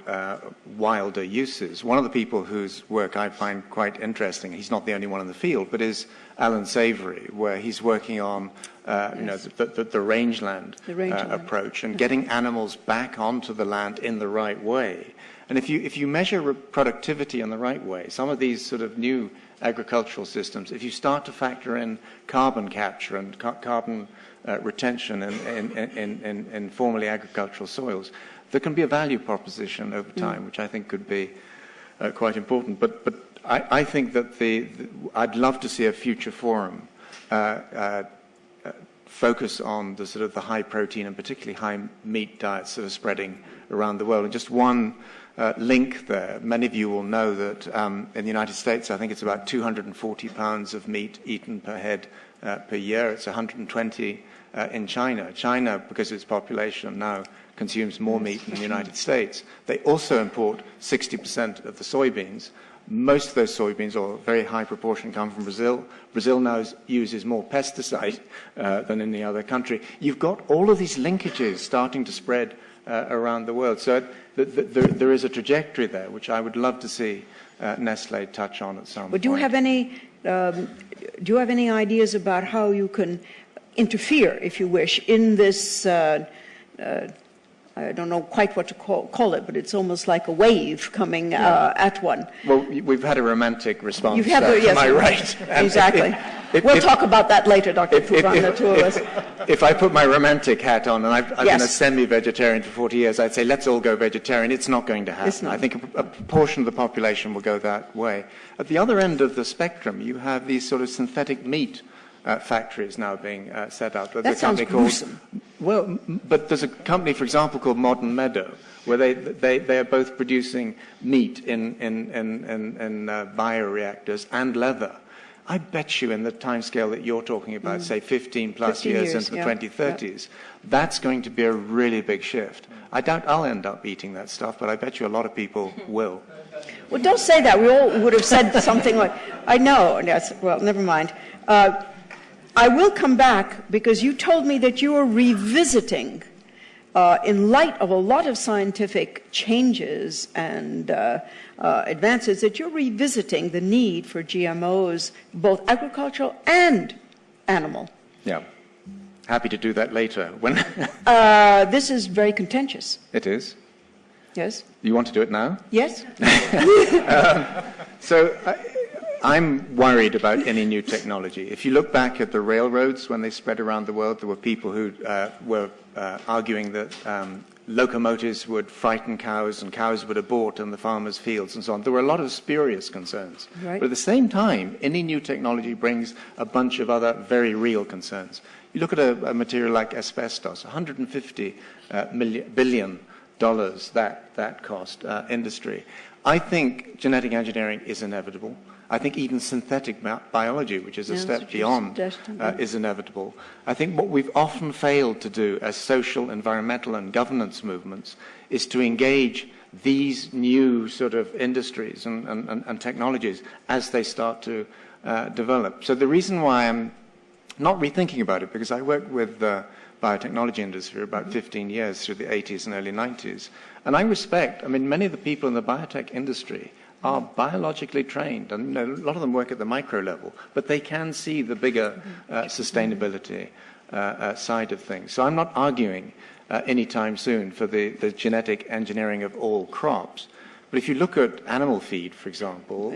wilder uses. One of the people whose work I find quite interesting, he's not the only one in the field, but is Alan Savory, where he's working on yes. The rangeland approach and getting animals back onto the land in the right way. And if you measure productivity in the right way, some of these sort of new agricultural systems, if you start to factor in carbon capture and carbon retention in formerly agricultural soils, there can be a value proposition over time, which I think could be quite important. But I think that I'd love to see a future forum focus on the sort of the high protein and particularly high meat diets that are spreading around the world. And just one link there. Many of you will know that in the United States, I think it's about 240 pounds of meat eaten per head per year. It's 120 in China. China, because of its population now, consumes more meat than the United States. They also import 60% of the soybeans. Most of those soybeans, or a very high proportion, come from Brazil. Brazil now uses more pesticide than any other country. You've got all of these linkages starting to spread around the world. So there is a trajectory there, which I would love to see Nestlé touch on at some point. Do you have any ideas about how you can interfere, if you wish, in this, I don't know quite what to call it, but it's almost like a wave coming at one. Well, we've had a romantic response. You've had yes, am I right? Exactly. We'll talk about that later, Dr. Furan, the two of us. If I put my romantic hat on, and I've yes. been a semi-vegetarian for 40 years, I'd say let's all go vegetarian. It's not going to happen. I think a portion of the population will go that way. At the other end of the spectrum, you have these sort of synthetic meat factories now being set up. That sounds gruesome. Well, but there's a company, for example, called Modern Meadow, where they are both producing meat in bioreactors and leather. I bet you in the timescale that you're talking about, say 15 plus years into the 2030s, that's going to be a really big shift. I doubt I'll end up eating that stuff, but I bet you a lot of people will. Well, don't say that. We all would have said something like, I know. Yes, well, never mind. I will come back because you told me that you are revisiting, in light of a lot of scientific changes and advances, that you're revisiting the need for GMOs, both agricultural and animal. Yeah. Happy to do that later. When this is very contentious. It is. Yes. You want to do it now? Yes. I'm worried about any new technology. If you look back at the railroads when they spread around the world, there were people who were arguing that locomotives would frighten cows and cows would abort in the farmers' fields and so on. There were a lot of spurious concerns. Right. But at the same time, any new technology brings a bunch of other very real concerns. You look at a material like asbestos, $150 billion that cost industry. I think genetic engineering is inevitable. I think even synthetic biology, which is a step beyond, is inevitable. I think what we've often failed to do as social, environmental, and governance movements is to engage these new sort of industries and technologies as they start to develop. So the reason why I'm not rethinking about it, because I worked with the biotechnology industry for about 15 years through the 80s and early 90s, and I respect, many of the people in the biotech industry, are biologically trained, and a lot of them work at the micro level, but they can see the bigger sustainability side of things. So I'm not arguing anytime soon for the genetic engineering of all crops. But if you look at animal feed, for example,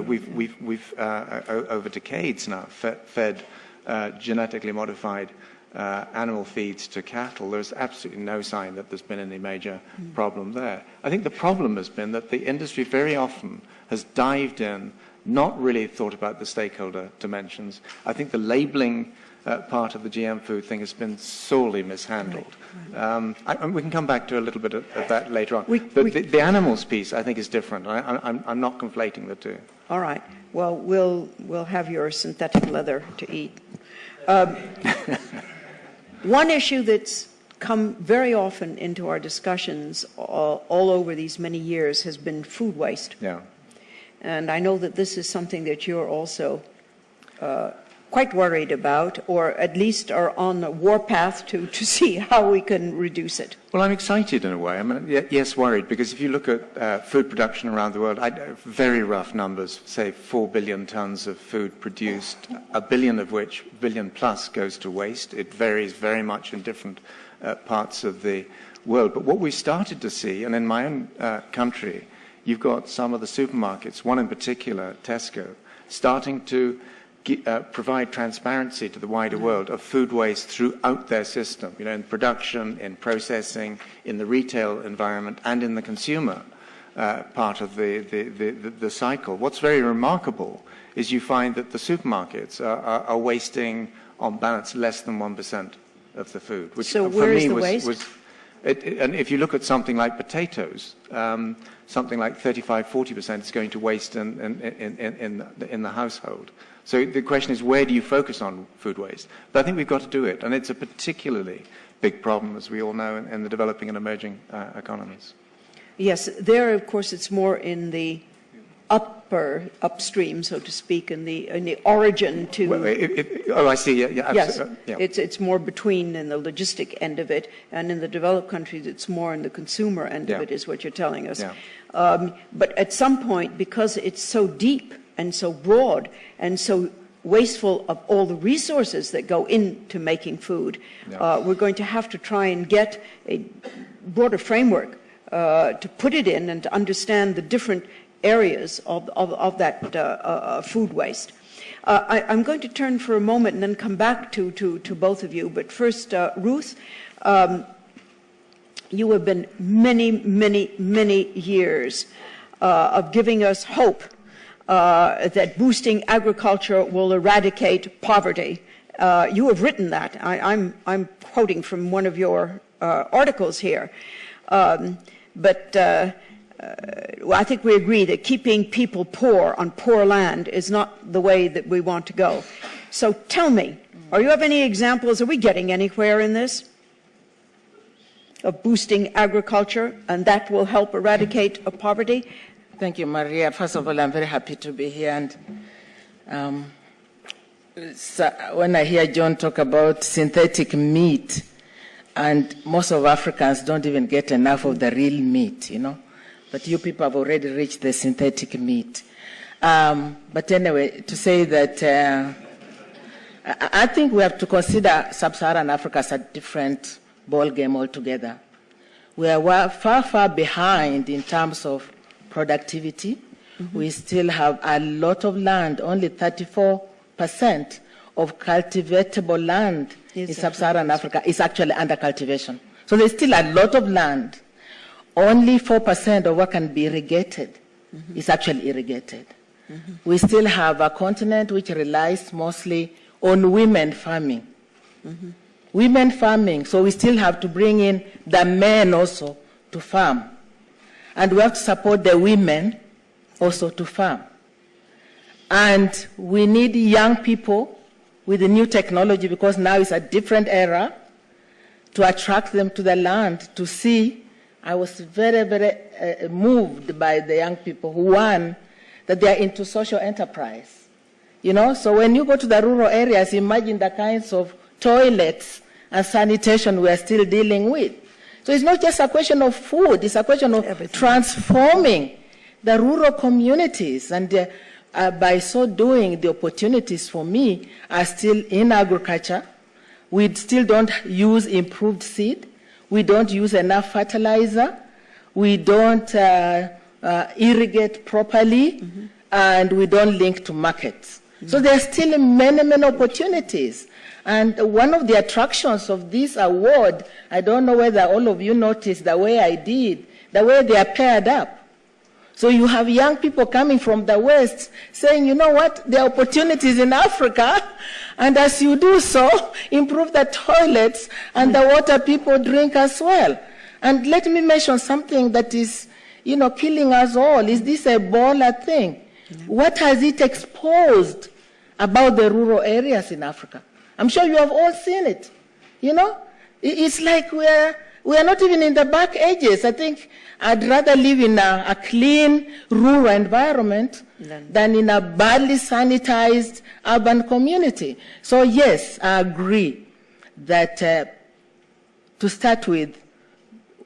we've over decades now fed genetically modified animal feeds to cattle. There's absolutely no sign that there's been any major problem there. I think the problem has been that the industry very often has dived in, not really thought about the stakeholder dimensions. I think the labeling part of the GM food thing has been sorely mishandled. We can come back to a little bit of that later on. The animals piece, I think, is different. I'm not conflating the two. All right. Well, we'll have your synthetic leather to eat. One issue that's come very often into our discussions all over these many years has been food waste. Yeah. And I know that this is something that you're also quite worried about, or at least are on a warpath to see how we can reduce it. Well, I'm excited in a way. I mean, yes, worried, because if you look at food production around the world, very rough numbers, say 4 billion tons of food produced, 1 billion of which, billion plus, goes to waste. It varies very much in different parts of the world. But what we started to see, and in my own country, you've got some of the supermarkets, one in particular, Tesco, starting to provide transparency to the wider world of food waste throughout their system, in production, in processing, in the retail environment, and in the consumer part of the cycle. What's very remarkable is you find that the supermarkets are wasting, on balance, less than 1% of the food. Which so for where me is the waste? And if you look at something like potatoes, something like 35-40% is going to waste in the household. So the question is, where do you focus on food waste? But I think we've got to do it, and it's a particularly big problem, as we all know, in the developing and emerging economies. Yes, there, of course, it's more in the upstream, so to speak, in the origin to. Well, I see. Yeah, yes, yeah. It's more between in the logistic end of it, and in the developed countries, it's more in the consumer end of it, is what you're telling us. Yeah. But at some point, because it's so deep and so broad and so wasteful of all the resources that go into making food, we're going to have to try and get a broader framework to put it in and to understand the different areas of that food waste. I'm going to turn for a moment and then come back to both of you. But first, Ruth, you have been many years of giving us hope that boosting agriculture will eradicate poverty. You have written that. I'm quoting from one of your articles here. But I think we agree that keeping people poor on poor land is not the way that we want to go. So tell me, are you have any examples? Are we getting anywhere in this? Of boosting agriculture, and that will help eradicate poverty? Thank you, Maria. First of all, I'm very happy to be here. And so when I hear John talk about synthetic meat, and most of Africans don't even get enough of the real meat, But you people have already reached the synthetic meat. But anyway, to say that I think we have to consider sub-Saharan Africa as a different ballgame altogether. We are far behind in terms of productivity. Mm-hmm. We still have a lot of land. Only 34% of cultivatable land in sub-Saharan Africa is actually under cultivation. So there's still a lot of land. Only 4% of what can be irrigated is actually irrigated. Mm-hmm. We still have a continent which relies mostly on women farming. Mm-hmm. Women farming, so we still have to bring in the men also to farm. And we have to support the women also to farm. And we need young people with the new technology, because now it's a different era, to attract them to the land to see. I was very moved by the young people who, one, that they are into social enterprise. So when you go to the rural areas, imagine the kinds of toilets and sanitation we are still dealing with. So it's not just a question of food, it's a question of transforming the rural communities, and by so doing, the opportunities for me are still in agriculture. We still don't use improved seed. We don't use enough fertilizer. We don't irrigate properly, and we don't link to markets. So there are still many, many opportunities. And one of the attractions of this award, I don't know whether all of you noticed the way I did, the way they are paired up. So you have young people coming from the West saying, you know what, there are opportunities in Africa, and as you do so, improve the toilets and the water people drink as well. And let me mention something that is, killing us all. Is this Ebola thing? What has it exposed about the rural areas in Africa? I'm sure you have all seen it. It's like we are not even in the back edges. I think I'd rather live in a clean rural environment than in a badly sanitized urban community. So yes, I agree that to start with,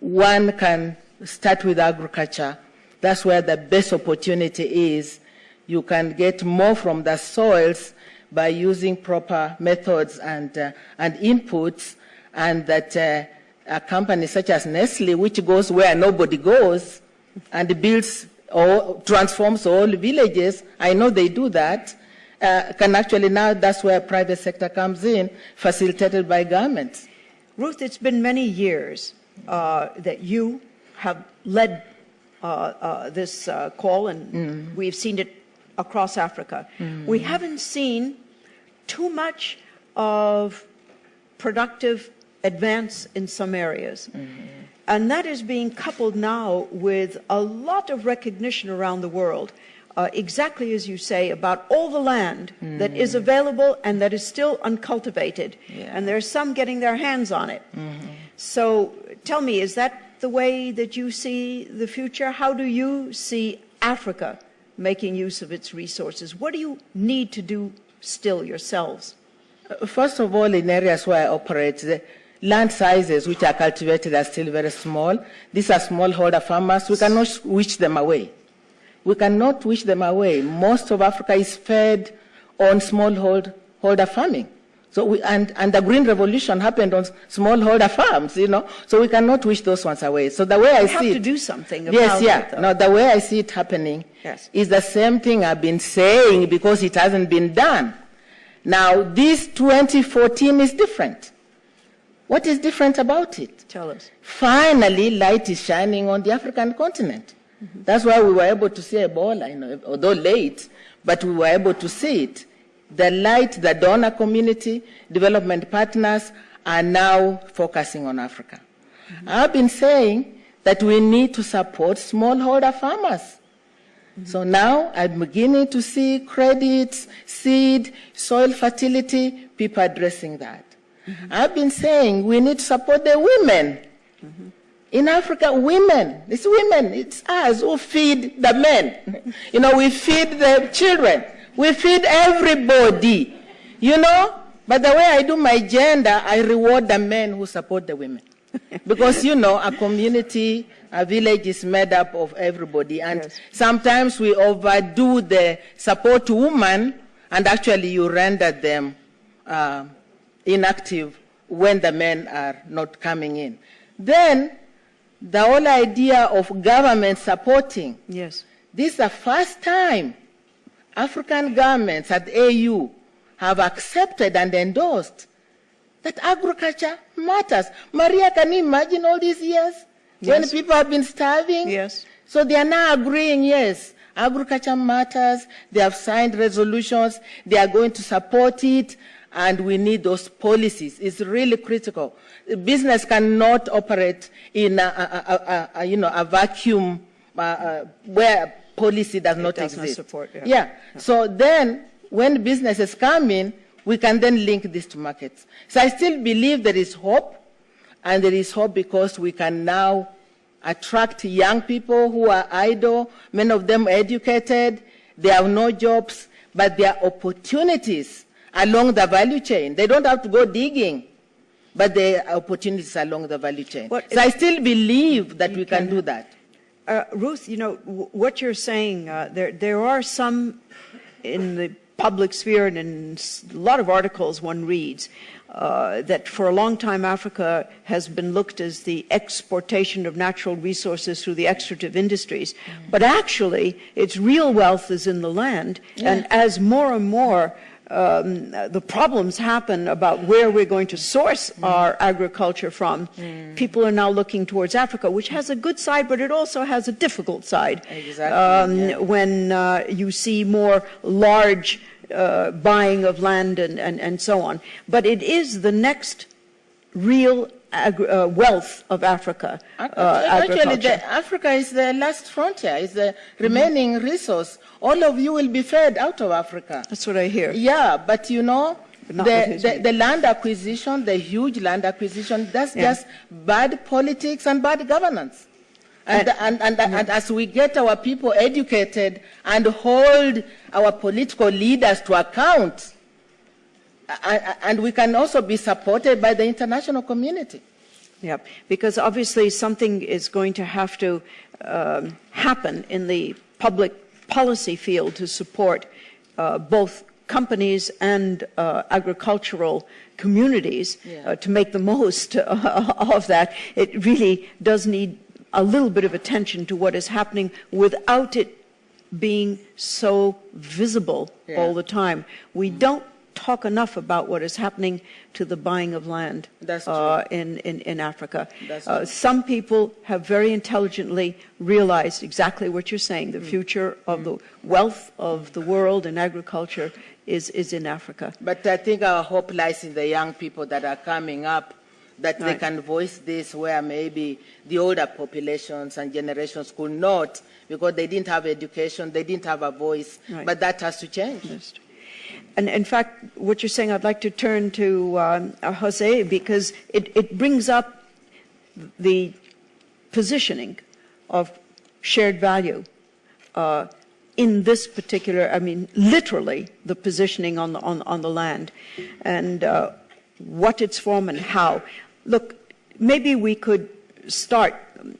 one can start with agriculture. That's where the best opportunity is. You can get more from the soils by using proper methods and inputs, and that a company such as Nestlé, which goes where nobody goes and builds or transforms all villages, I know they do that, can actually now, that's where private sector comes in, facilitated by governments. Ruth, it's been many years that you have led this call, and we've seen it across Africa. We haven't seen too much of productive advance in some areas. And that is being coupled now with a lot of recognition around the world, exactly as you say, about all the land that is available and that is still uncultivated. And there's some getting their hands on it. So tell me, is that the way that you see the future? How do you see Africa making use of its resources? What do you need to do still yourselves? First of all, in areas where I operate, the land sizes which are cultivated are still very small. These are smallholder farmers. We cannot wish them away. We cannot wish them away. Most of Africa is fed on smallholder farming. So and the Green Revolution happened on smallholder farms, so we cannot wish those ones away. So the way I see it... We have to do something about it, No, the way I see it happening is the same thing I've been saying, because it hasn't been done. Now, this 2014 is different. What is different about it? Tell us. Finally, light is shining on the African continent. That's why we were able to see Ebola, although late, but we were able to see it. The light, the donor community, development partners are now focusing on Africa. I've been saying that we need to support smallholder farmers. So now I'm beginning to see credits, seed, soil fertility, people addressing that. I've been saying we need to support the women. In Africa, it's us who feed the men. We feed the children. We feed everybody, But the way I do my gender, I reward the men who support the women. Because, a community, a village is made up of everybody. And sometimes we overdo the support to women, and actually you render them inactive when the men are not coming in. Then, the whole idea of government supporting. This is the first time African governments at AU have accepted and endorsed that agriculture matters. Maria, can you imagine all these years when people have been starving? So they are now agreeing, agriculture matters. They have signed resolutions. They are going to support it, and we need those policies. It's really critical. Business cannot operate in a vacuum where policy does not exist. Support, So then, when businesses come in, we can then link this to markets. So I still believe there is hope, and there is hope because we can now attract young people who are idle, many of them educated, they have no jobs, but there are opportunities along the value chain. They don't have to go digging, but there are opportunities along the value chain. So I still believe that we can do that. Ruth, you know, what you're saying, there are some in the public sphere and in a lot of articles one reads that for a long time Africa has been looked as the exportation of natural resources through the extractive industries. But actually, its real wealth is in the land. Yeah. And as more and more the problems happen about where we're going to source our agriculture from, people are now looking towards Africa, which has a good side, but it also has a difficult side. Exactly. When you see more large buying of land and so on. But it is the next real wealth of Africa. Actually, Africa is the last frontier, is the remaining resource. All of you will be fed out of Africa. That's what I hear. Yeah, but you know, the land acquisition, the huge land acquisition, that's just bad politics and bad governance. And as we get our people educated and hold our political leaders to account, and we can also be supported by the international community. Yeah, because obviously something is going to have to happen in the public policy field to support both companies and agricultural communities to make the most of that. It really does need a little bit of attention to what is happening without it being so visible all the time. We don't talk enough about what is happening to the buying of land in Africa. Some people have very intelligently realized exactly what you're saying. The future of the wealth of the world in agriculture is in Africa. But I think our hope lies in the young people that are coming up, that they can voice this where maybe the older populations and generations could not, because they didn't have education, they didn't have a voice. But that has to change. And in fact, what you're saying, I'd like to turn to Jose, because it brings up the positioning of shared value in this particular, I mean, literally the positioning on the land, and what its form and how. Look, maybe we could start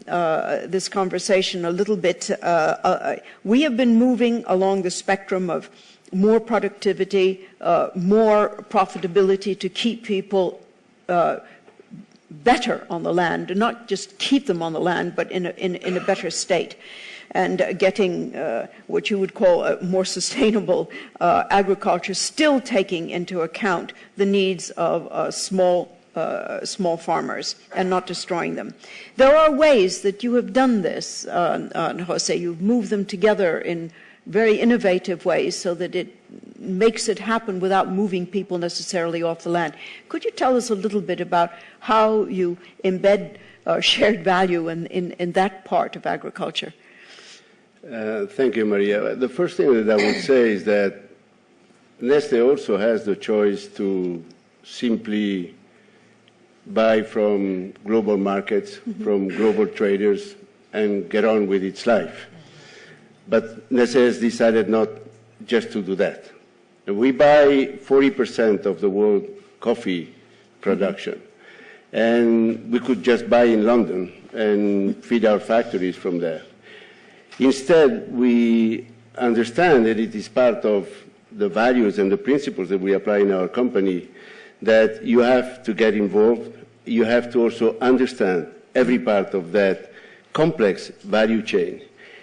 this conversation a little bit. We have been moving along the spectrum of more productivity, more profitability to keep people better on the land, and not just keep them on the land, but in a better state, and getting what you would call a more sustainable agriculture, still taking into account the needs of small farmers and not destroying them. There are ways that you have done this, Jose. You've moved them together in very innovative ways so that it makes it happen without moving people necessarily off the land. Could you tell us a little bit about how you embed shared value in that part of agriculture? Thank you, Maria. The first thing that I would say is that Nestlé also has the choice to simply buy from global markets, from global traders, and get on with its life. But Nestlé has decided not just to do that. We buy 40% of the world coffee production, and we could just buy in London and feed our factories from there. Instead, we understand that it is part of the values and the principles that we apply in our company that you have to get involved. You have to also understand every part of that complex value chain.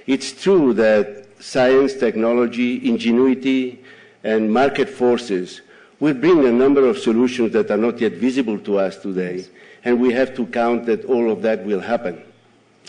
It's true that science, technology, ingenuity, and market forces will bring a number of solutions that are not yet visible to us today, and we have to count that all of that will happen.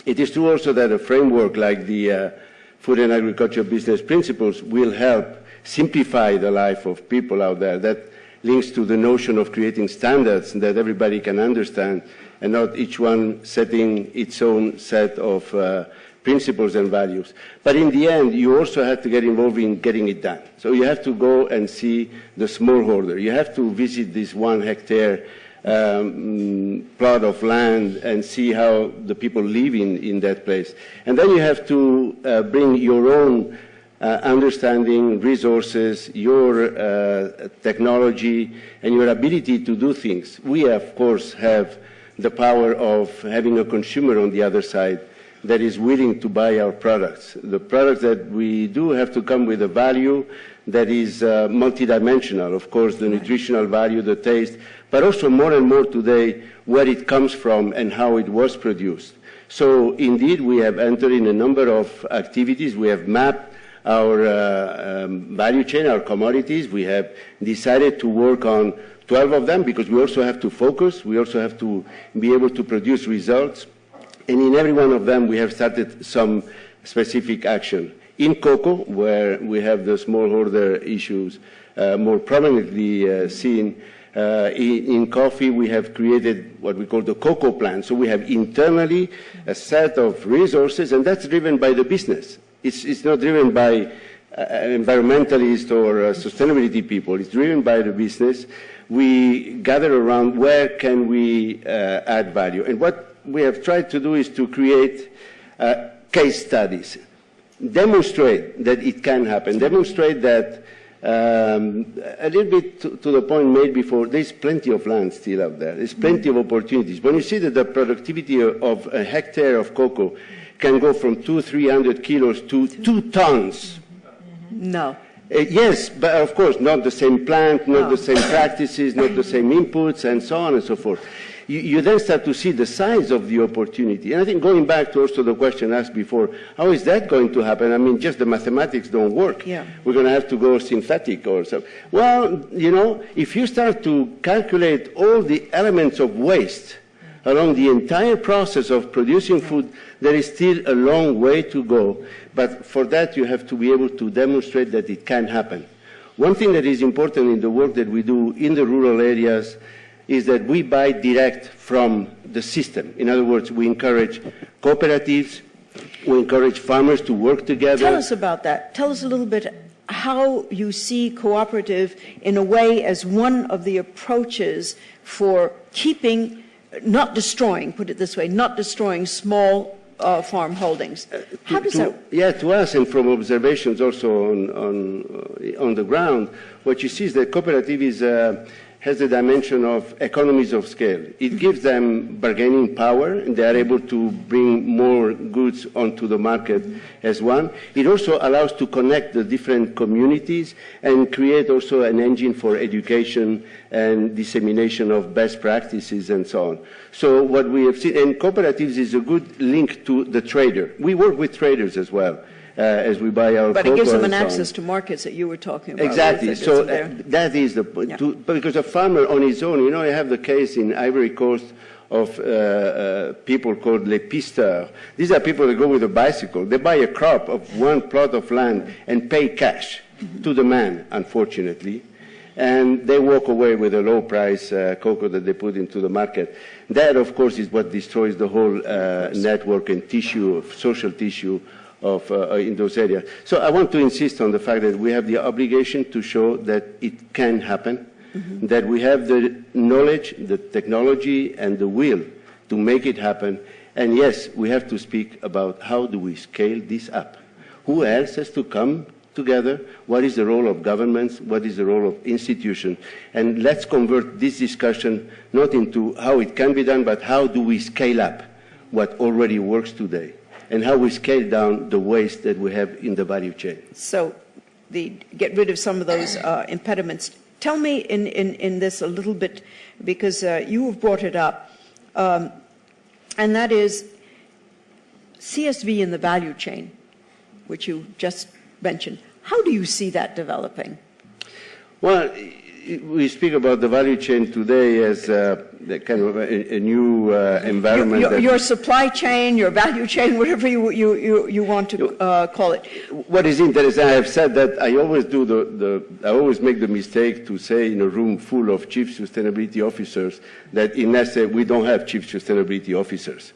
It is true also that a framework like the Food and Agriculture Business Principles will help simplify the life of people out there. That links to the notion of creating standards that everybody can understand, and not each one setting its own set of principles and values. But in the end, you also have to get involved in getting it done. So you have to go and see the smallholder. You have to visit this 1 hectare plot of land and see how the people live in that place. And then you have to bring your own understanding, resources, your technology, and your ability to do things. We, of course, have the power of having a consumer on the other side that is willing to buy our products. The products that we do have to come with a value that is multidimensional. Of course, the nutritional value, the taste, but also more and more today where it comes from and how it was produced. So indeed, we have entered in a number of activities. We have mapped our value chain, our commodities. We have decided to work on 12 of them because we also have to focus. We also have to be able to produce results. And in every one of them, we have started some specific action. In cocoa, where we have the smallholder issues more prominently seen, in coffee, we have created what we call the cocoa plan. So we have internally a set of resources, and that's driven by the business. It's not driven by environmentalists or sustainability people. It's driven by the business. We gather around where can we add value. And what we have tried to do is to create case studies, demonstrate that it can happen, demonstrate that a little bit to the point made before, there's plenty of land still out there. There's plenty of opportunities. When you see that the productivity of a hectare of cocoa can go from 200-300 kilos to 2 tons. No. Yes, but of course, not the same plant, not the same practices, not the same inputs, and so on and so forth. You then start to see the size of the opportunity. And I think going back to also the question asked before, how is that going to happen? I mean, just the mathematics don't work. Yeah. We're going to have to go synthetic or something. Well, you know, if you start to calculate all the elements of waste along the entire process of producing food, there is still a long way to go. But for that, you have to be able to demonstrate that it can happen. One thing that is important in the work that we do in the rural areas is that we buy direct from the system. In other words, we encourage cooperatives, we encourage farmers to work together. Tell us about that. Tell us a little bit how you see cooperative in a way as one of the approaches for keeping, not destroying, put it this way, not destroying small farm holdings. How does that? Yeah, to us and from observations also on the ground, what you see is that cooperative has a dimension of economies of scale. It gives them bargaining power, and they are able to bring more goods onto the market as one. It also allows to connect the different communities and create also an engine for education and dissemination of best practices and so on. So what we have seen, and cooperatives is a good link to the trader. We work with traders as well. As we buy our But cocoa it gives them an and so on. access to markets that you were talking about. Exactly. Right? So that is the point. Yeah. Because a farmer on his own, you know, you have the case in Ivory Coast of people called les pisteurs. These are people that go with a bicycle. They buy a crop of one plot of land and pay cash to the man, unfortunately. And they walk away with a low-price cocoa that they put into the market. That, of course, is what destroys the whole network and tissue, social tissue, in those areas. So I want to insist on the fact that we have the obligation to show that it can happen, that we have the knowledge, the technology, and the will to make it happen. And yes, we have to speak about how do we scale this up. Who else has to come together? What is the role of governments? What is the role of institutions? And let's convert this discussion not into how it can be done, but how do we scale up what already works today, and how we scale down the waste that we have in the value chain. So get rid of some of those impediments. Tell me in this a little bit, because you have brought it up, and that is CSV in the value chain, which you just mentioned. How do you see that developing? Well, we speak about the value chain today as kind of a new environment. Your supply chain, your value chain, whatever you want to call it. What is interesting, I have said that I always do I always make the mistake to say in a room full of chief sustainability officers that in Nestlé we don't have chief sustainability officers.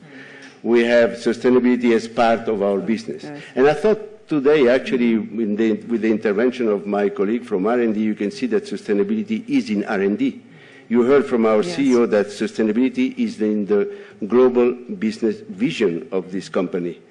We have sustainability as part of our business. Yes. And I thought today, actually, with the intervention of my colleague from R&D, you can see that sustainability is in R&D. You heard from our CEO that sustainability is in the global business vision of this company.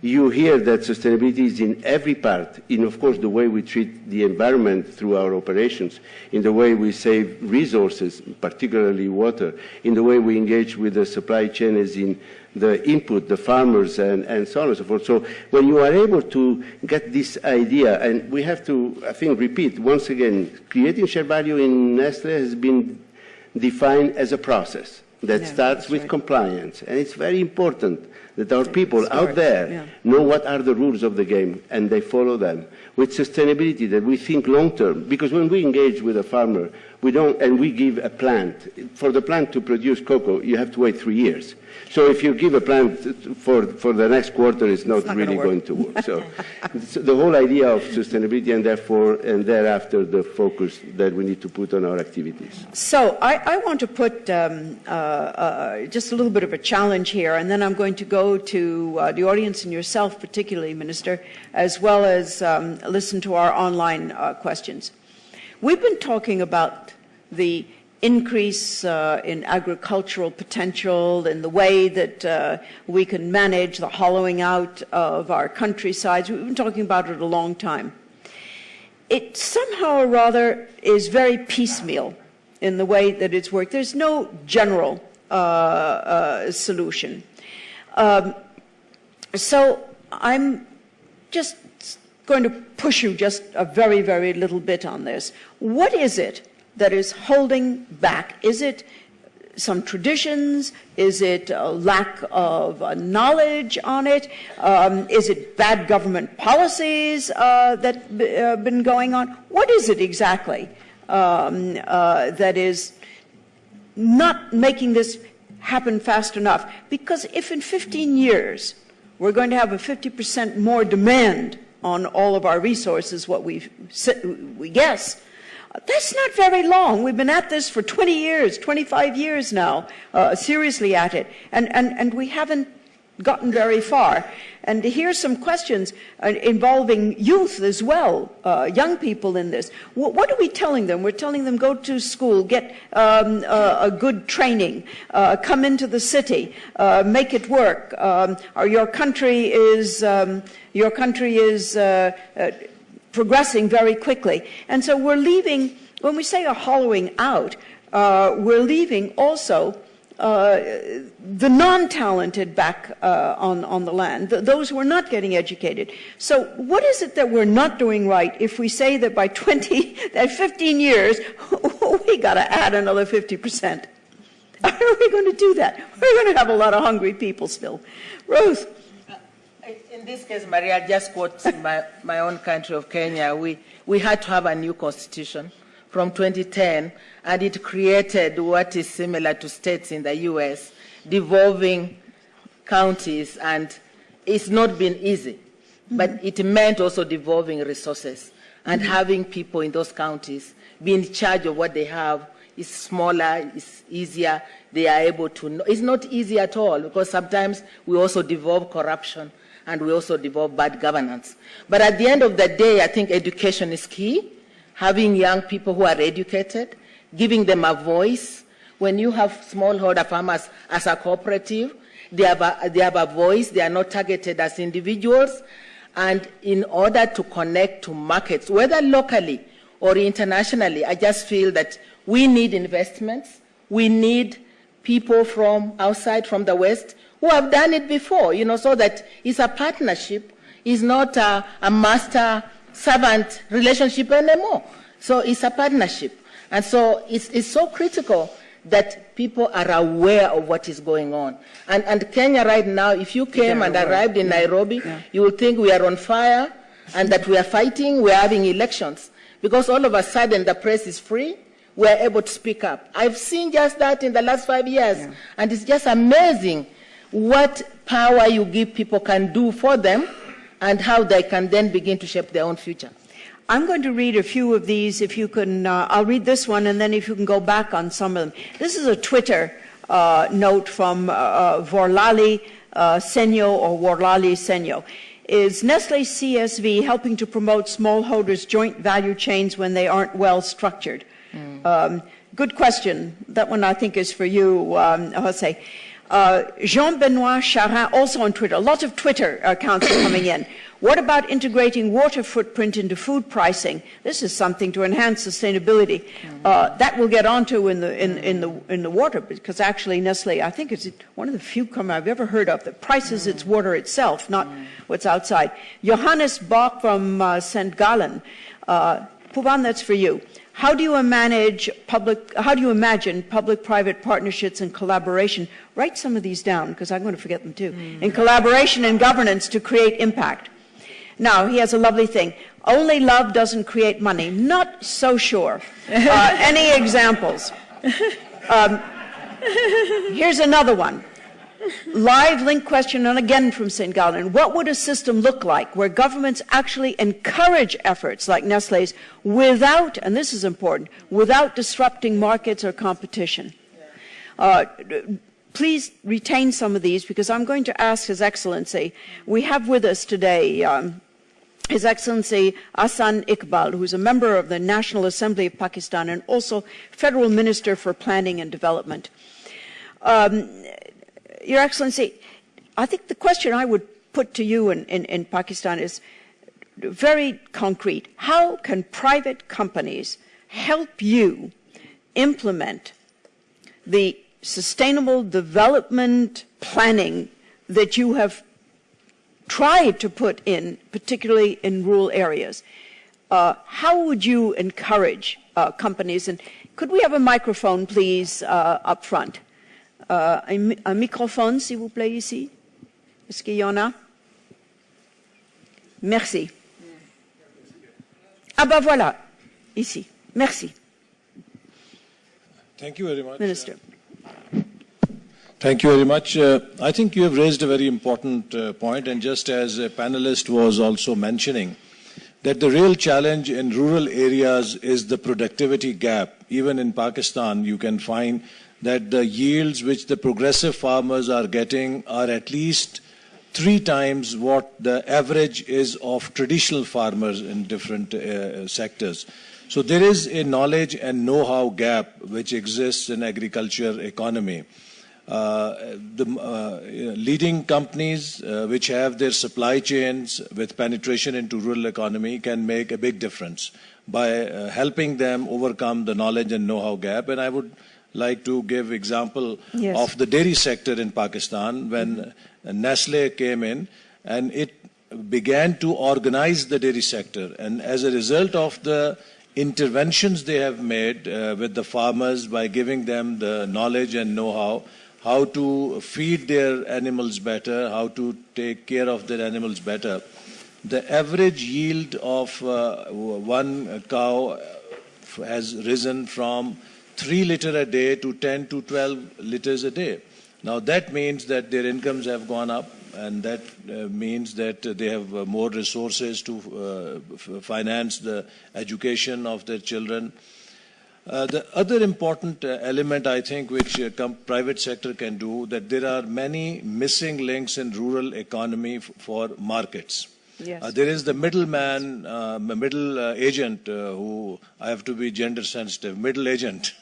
You hear that sustainability is in every part, in, of course, the way we treat the environment through our operations, in the way we save resources, particularly water, in the way we engage with the supply chain as in the input, the farmers, and so on and so forth. So when you are able to get this idea, and we have to, I think, repeat once again, creating shared value in Nestlé has been defined as a process that starts with compliance. And it's very important that our people out there know what are the rules of the game and they follow them. With sustainability, that we think long term, because when we engage with a farmer, we don't, and we give a plant, for the plant to produce cocoa, you have to wait 3 years. So if you give a plant for the next quarter, it's not really going to work. So the whole idea of sustainability and therefore, and thereafter, the focus that we need to put on our activities. So I want to put just a little bit of a challenge here, and then I'm going to go to the audience and yourself particularly, Minister, as well as listen to our online questions. We've been talking about the increase in agricultural potential and the way that we can manage the hollowing out of our countrysides. We've been talking about it a long time. It somehow or rather is very piecemeal in the way that it's worked. There's no general solution. So I'm just going to push you just a very, very little bit on this. What is it that is holding back? Is it some traditions? Is it a lack of knowledge on it? Is it bad government policies that been going on? What is it exactly that is not making this happen fast enough? Because if in 15 years we're going to have a 50% more demand on all of our resources, what we guess, that's not very long. We've been at this for 20 years, 25 years now, seriously at it, and we haven't gotten very far. And here's some questions involving youth as well, young people in this. What are we telling them? We're telling them go to school, get a good training, come into the city, make it work. Your country is progressing very quickly. And so we're leaving, when we say a hollowing out, we're leaving also the non-talented back on the land, those who are not getting educated. So what is it that we're not doing right if we say that by 15 years, we got to add another 50%? How are we going to do that? We're going to have a lot of hungry people still. Ruth. In this case, Maria, just quote my own country of Kenya. We had to have a new constitution from 2010, and it created what is similar to states in the U.S., devolving counties, and it's not been easy. But it meant also devolving resources and having people in those counties be in charge of what they have. It's smaller, it's easier, they are able to know. It's not easy at all, because sometimes we also devolve corruption and we also devolve bad governance. But at the end of the day, I think education is key. Having young people who are educated, giving them a voice. When you have smallholder farmers as a cooperative, they have a voice, they are not targeted as individuals. And in order to connect to markets, whether locally or internationally, I just feel that we need investments. We need people from outside, from the West, who have done it before, so that it's a partnership. It's not a master-servant relationship anymore. So it's a partnership. And so it's so critical that people are aware of what is going on. And Kenya right now, if you came and arrived in Nairobi, you would think we are on fire and that we are fighting, we are having elections. Because all of a sudden the press is free, we are able to speak up. I've seen just that in the last 5 years. And it's just amazing what power you give people can do for them and how they can then begin to shape their own future. I'm going to read a few of these, if you can, I'll read this one, and then if you can go back on some of them. This is a Twitter note from Vorlali Senyo, or Worlali Senyo. Is Nestlé CSV helping to promote smallholders' joint value chains when they aren't well structured? good question. That one I think is for you, Jose. Jean-Benoit Charin, also on Twitter. Lots of Twitter accounts are coming in. What about integrating water footprint into food pricing? This is something to enhance sustainability. That we'll get onto in the water, because actually Nestlé, I think it's one of the few companies I've ever heard of that prices its water itself, not what's outside. Johannes Bach from St. Gallen. Puvan, that's for you. How do you imagine public-private partnerships and collaboration? Write some of these down, because I'm going to forget them too. In collaboration and governance to create impact. Now, he has a lovely thing. Only love doesn't create money. Not so sure. Any examples? Here's another one. Live link question, and again from St. Gallen. What would a system look like where governments actually encourage efforts like Nestlé's without, and this is important, without disrupting markets or competition? Please retain some of these, because I'm going to ask His Excellency. We have with us today His Excellency Ahsan Iqbal, who's a member of the National Assembly of Pakistan and also Federal Minister for Planning and Development. Your Excellency, I think the question I would put to you in Pakistan is very concrete. How can private companies help you implement the sustainable development planning that you have tried to put in, particularly in rural areas? How would you encourage companies? And could we have a microphone, please, up front? Un microphone, s'il vous plaît, ici. Est-ce qu'il y en a? Merci. Ah ben voilà, ici. Merci. Thank you very much. Minister. Thank you very much. I think you have raised a very important point, and just as a panelist was also mentioning, that the real challenge in rural areas is the productivity gap. Even in Pakistan, you can find that the yields which the progressive farmers are getting are at least 3 times what the average is of traditional farmers in different sectors. So there is a knowledge and know-how gap which exists in agriculture economy. Leading companies which have their supply chains with penetration into rural economy can make a big difference by helping them overcome the knowledge and know-how gap. And I would like to give example of the dairy sector in Pakistan when Nestlé came in and it began to organize the dairy sector. And as a result of the interventions they have made with the farmers by giving them the knowledge and know-how, how to feed their animals better, how to take care of their animals better, the average yield of one cow has risen from 3 liters a day to 10 to 12 liters a day. Now that means that their incomes have gone up, and that means that they have more resources to finance the education of their children. The other important element, I think, which private sector can do, that there are many missing links in rural economy for markets. Yes. There is the middleman, middle agent, who, I have to be gender sensitive, middle agent,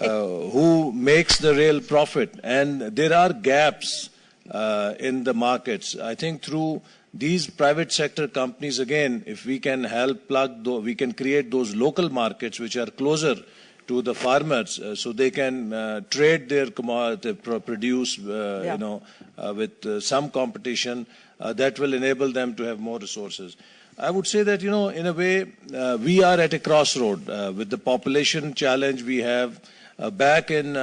who makes the real profit. And there are gaps in the markets. I think through these private sector companies, again, if we can help plug, we can create those local markets which are closer to the farmers, so they can trade their produce, with some competition. That will enable them to have more resources. I would say that, in a way, we are at a crossroad with the population challenge we have. Back in,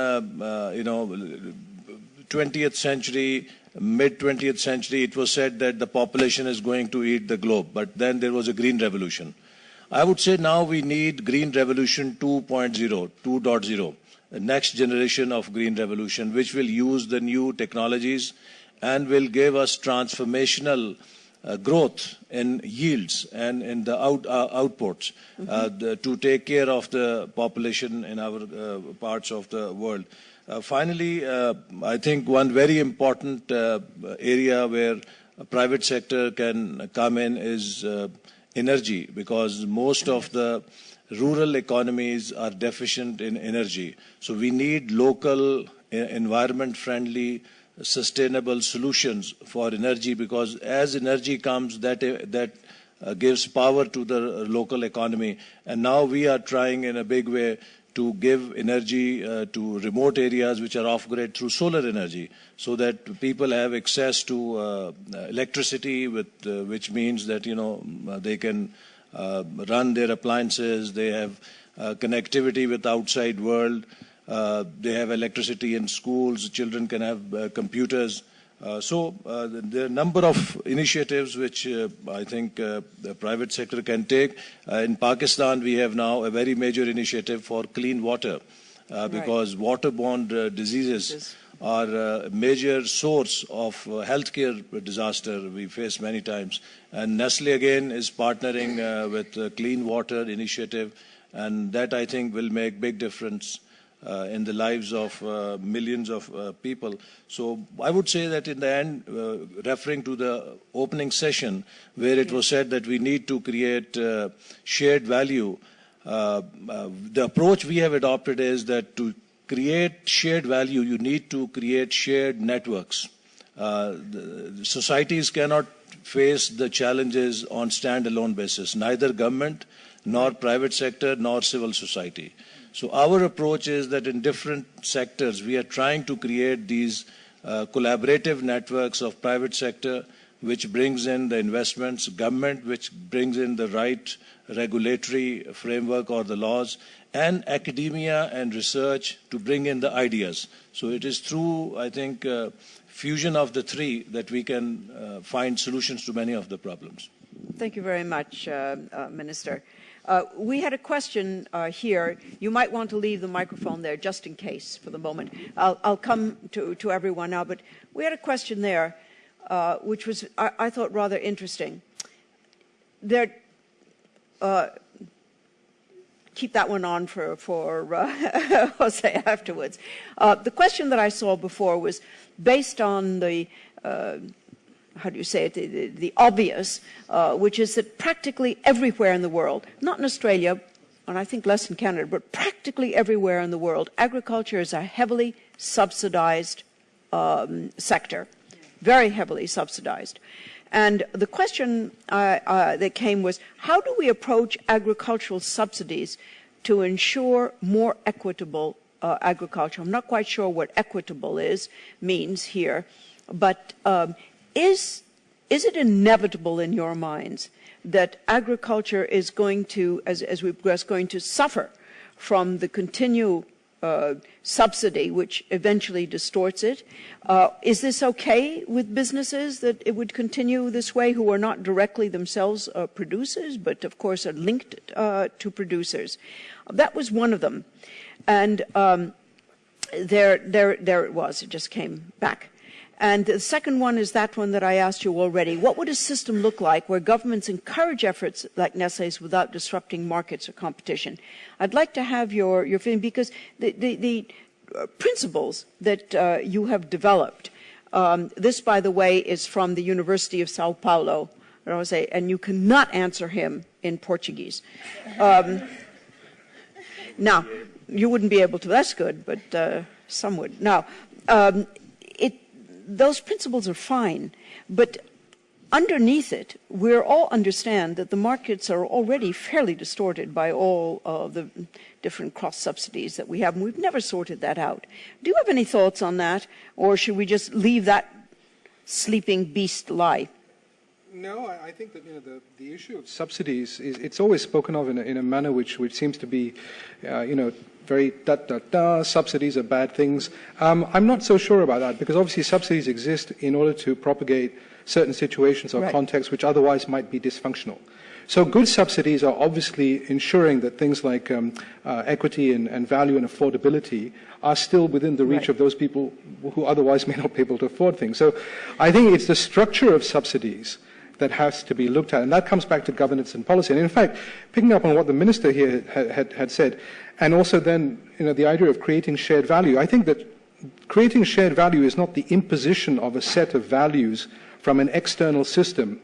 20th century, mid-20th century, it was said that the population is going to eat the globe. But then there was a green revolution. I would say now we need green revolution 2.0, the next generation of green revolution, which will use the new technologies and will give us transformational growth in yields and in the outputs to take care of the population in our parts of the world. Finally, I think one very important area where private sector can come in is energy, because most of the rural economies are deficient in energy. So we need local, environment-friendly, sustainable solutions for energy, because as energy comes, that gives power to the local economy. And now we are trying in a big way to give energy to remote areas which are off-grid through solar energy, so that people have access to electricity, which means that they can run their appliances, they have connectivity with outside world, they have electricity in schools, children can have computers. So there are a number of initiatives which I think the private sector can take. In Pakistan, we have now a very major initiative for clean water, because waterborne diseases are a major source of healthcare disaster we face many times. And Nestlé again is partnering with the Clean Water Initiative, and that I think will make big difference in the lives of millions of people. So I would say that in the end, referring to the opening session where it was said that we need to create shared value, the approach we have adopted is that to create shared value, you need to create shared networks. Societies cannot face the challenges on standalone basis, neither government, nor private sector, nor civil society. So our approach is that in different sectors, we are trying to create these collaborative networks of private sector, which brings in the investments, government, which brings in the right regulatory framework or the laws, and academia and research to bring in the ideas. So it is through, I think, fusion of the three that we can find solutions to many of the problems. Thank you very much, Minister. We had a question here. You might want to leave the microphone there just in case for the moment. I'll come to everyone now, but we had a question there which was, I thought, rather interesting. Keep that one on for Jose afterwards. The question that I saw before was based on the how do you say it, the obvious, which is that practically everywhere in the world, not in Australia, and I think less in Canada, but practically everywhere in the world, agriculture is a heavily subsidized sector, very heavily subsidized. And the question that came was, how do we approach agricultural subsidies to ensure more equitable agriculture? I'm not quite sure what equitable means here, but is it inevitable in your minds that agriculture is going to, as we progress, going to suffer from the continual subsidy, which eventually distorts it? Is this okay with businesses that it would continue this way, who are not directly themselves producers, but of course are linked to producers? That was one of them. And there it was, it just came back. And the second one is that one that I asked you already. What would a system look like where governments encourage efforts like Nestlé's without disrupting markets or competition? I'd like to have your feeling, because the principles that you have developed, this, by the way, is from the University of Sao Paulo, and you cannot answer him in Portuguese. Now, you wouldn't be able to, that's good, but some would. Now, those principles are fine, but underneath it, we all understand that the markets are already fairly distorted by all of the different cross-subsidies that we have, and we've never sorted that out. Do you have any thoughts on that, or should we just leave that sleeping beast lie? No, I think that the issue of subsidies it's always spoken of in a manner which seems to be, very subsidies are bad things. I'm not so sure about that, because obviously subsidies exist in order to propagate certain situations or contexts which otherwise might be dysfunctional. So good subsidies are obviously ensuring that things like equity and value and affordability are still within the reach of those people who otherwise may not be able to afford things. So I think it's the structure of subsidies that has to be looked at, and that comes back to governance and policy. And in fact, picking up on what the minister here had said, and also then the idea of creating shared value, I think that creating shared value is not the imposition of a set of values from an external system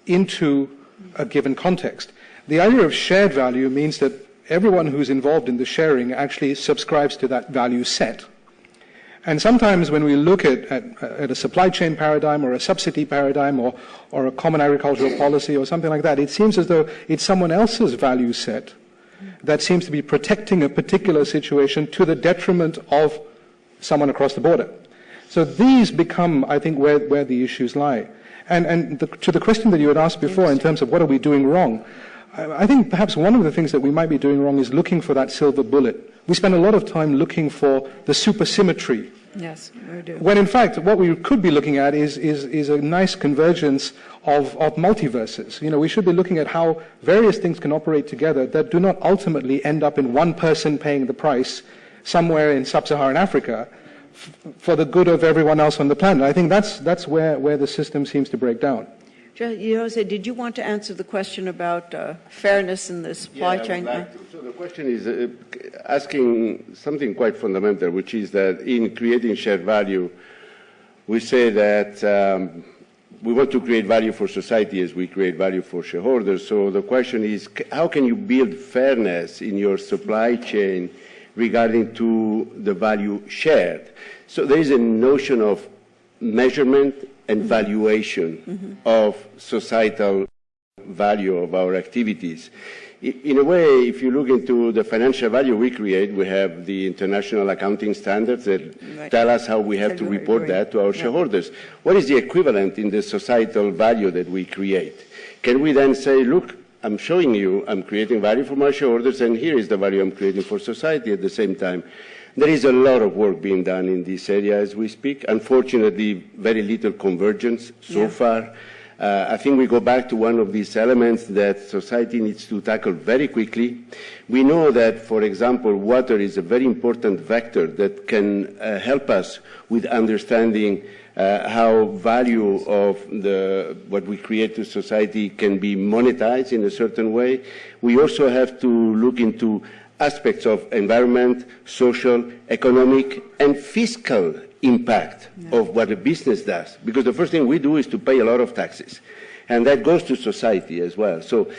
into a given context. The idea of shared value means that everyone who's involved in the sharing actually subscribes to that value set. And sometimes when we look at a supply chain paradigm or a subsidy paradigm or a common agricultural policy or something like that, it seems as though it's someone else's value set that seems to be protecting a particular situation to the detriment of someone across the border. So these become, I think, where the issues lie. And to the question that you had asked before in terms of what are we doing wrong, I think perhaps one of the things that we might be doing wrong is looking for that silver bullet. We spend a lot of time looking for the supersymmetry. Yes, we do. When in fact, what we could be looking at is a nice convergence of multiverses. You know, we should be looking at how various things can operate together that do not ultimately end up in one person paying the price somewhere in sub-Saharan Africa for the good of everyone else on the planet. I think that's where the system seems to break down. Jose, did you want to answer the question about fairness in the supply chain? I would like to. So the question is asking something quite fundamental, which is that in creating shared value, we say that we want to create value for society as we create value for shareholders. So the question is, how can you build fairness in your supply chain regarding to the value shared? So there is a notion of measurement and valuation of societal value of our activities. In a way, if you look into the financial value we create, we have the international accounting standards that tell us how we have to report that to our shareholders. What is the equivalent in the societal value that we create? Can we then say, look, I'm showing you I'm creating value for my shareholders, and here is the value I'm creating for society at the same time? There is a lot of work being done in this area as we speak. Unfortunately, very little convergence so far. I think we go back to one of these elements that society needs to tackle very quickly. We know that, for example, water is a very important vector that can help us with understanding how value of what we create to society can be monetized in a certain way. We also have to look into aspects of environment, social, economic, and fiscal impact of what a business does. Because the first thing we do is to pay a lot of taxes. And that goes to society as well. So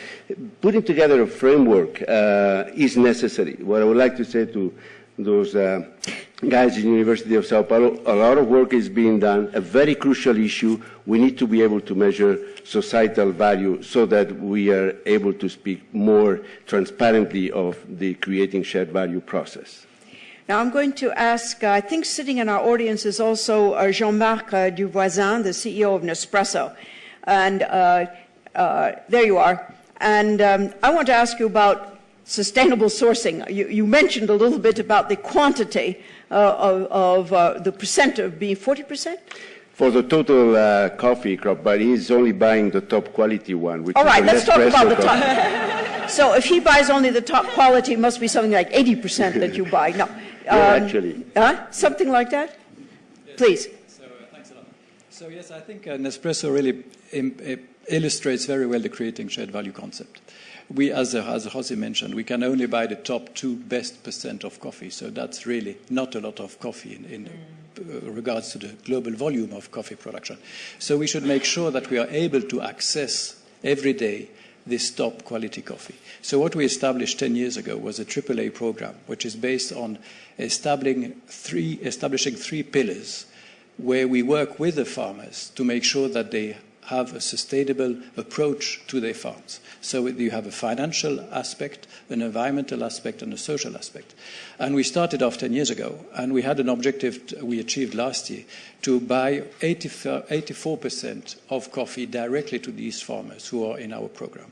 putting together a framework is necessary. What I would like to say to those guys in the University of Sao Paulo, a lot of work is being done, a very crucial issue. We need to be able to measure societal value so that we are able to speak more transparently of the creating shared value process. Now I'm going to ask, I think sitting in our audience is also Jean-Marc Duvoisin, the CEO of Nespresso. And there you are. And I want to ask you about sustainable sourcing. You mentioned a little bit about the quantity of the percent of being 40%? For the total coffee crop, but he's only buying the top quality one. Which All right, is let's talk about the top. So if he buys only the top quality, it must be something like 80% that you buy. No, actually. Something like that? Yes. Please. So thanks a lot. So yes, I think Nespresso really illustrates very well the creating shared value concept. We, as Jose mentioned, we can only buy the top 2 best % of coffee. So that's really not a lot of coffee in regards to the global volume of coffee production. So we should make sure that we are able to access every day this top quality coffee. So what we established 10 years ago was a AAA program, which is based on establishing 3 pillars where we work with the farmers to make sure that they have a sustainable approach to their farms. So you have a financial aspect, an environmental aspect, and a social aspect. And we started off 10 years ago, and we had an objective we achieved last year to buy 84% of coffee directly to these farmers who are in our program.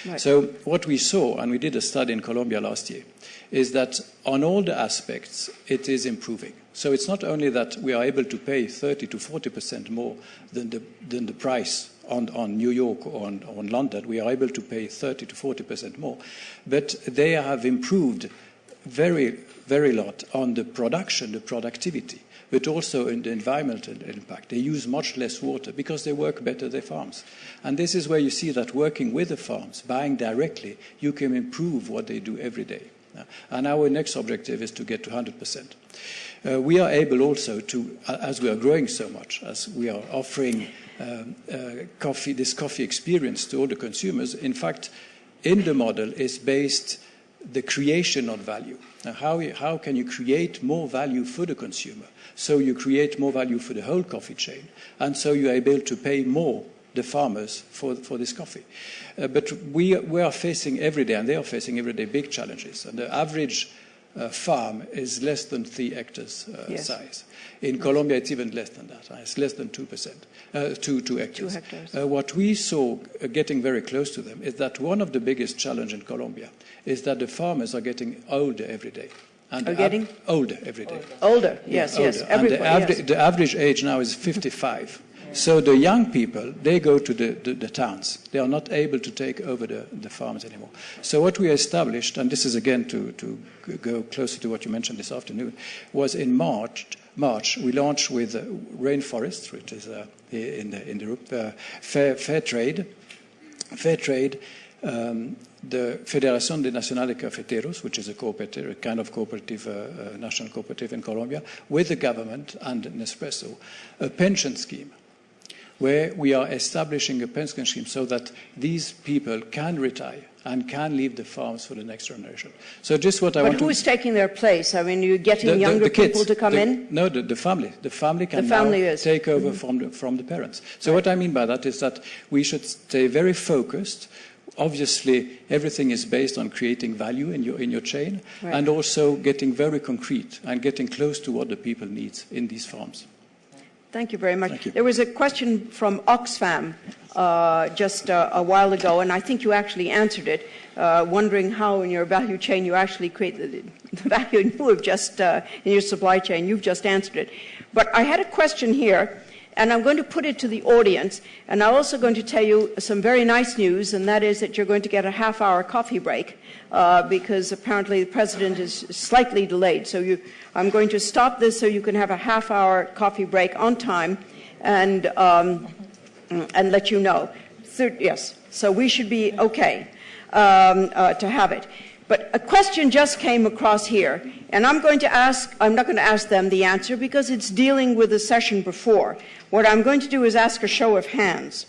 Right. So what we saw, and we did a study in Colombia last year, is that on all the aspects, it is improving. So it's not only that we are able to pay 30 to 40% more than the price on New York or on London. We are able to pay 30 to 40% more. But they have improved very, very lot on the production, the productivity, but also in the environmental impact. They use much less water because they work better their farms. And this is where you see that working with the farms, buying directly, you can improve what they do every day. And our next objective is to get to 100%. We are able also to, as we are growing so much, as we are offering this coffee experience to all the consumers, in fact, in the model is based the creation of value. Now, how can you create more value for the consumer? So you create more value for the whole coffee chain, and so you are able to pay more the farmers for this coffee. But we are facing every day, and they are facing every day, big challenges. And the average farm is less than 3 hectares size. In Colombia, it's even less than that. It's less than 2%, 2 hectares. 2 hectares. What we saw getting very close to them is that one of the biggest challenges in Colombia is that the farmers are getting older every day. And are getting? Older every day. Older, yes, yes. Everybody, and the average age now is 55. So the young people, they go to the towns. They are not able to take over the farms anymore. So what we established, and this is again to go closer to what you mentioned this afternoon, was in March we launched with Rainforest, which is in the group, Fair Trade, the Federación de Nacional de Cafeteros, which is a cooperative, a kind of cooperative, national cooperative in Colombia, with the government and Nespresso, a pension scheme, where we are establishing a pension scheme so that these people can retire and can leave the farms for the next generation. So just what I want to... But who is taking their place? I mean, you're getting younger people to come in? No, the family. The family can now take over from the parents. So what I mean by that is that we should stay very focused. Obviously, everything is based on creating value in your chain, and also getting very concrete and getting close to what the people need in these farms. Thank you very much. Thank you. There was a question from Oxfam just a while ago, and I think you actually answered it, wondering how in your value chain you actually create the value. You have just, in your supply chain, you've just answered it. But I had a question here, and I'm going to put it to the audience, and I'm also going to tell you some very nice news, and that is that you're going to get a half-hour coffee break, because apparently the president is slightly delayed. So I'm going to stop this so you can have a half-hour coffee break on time, and let you know. Yes, so we should be okay to have it. But a question just came across here, and I'm not going to ask them the answer because it's dealing with the session before. What I'm going to do is ask a show of hands.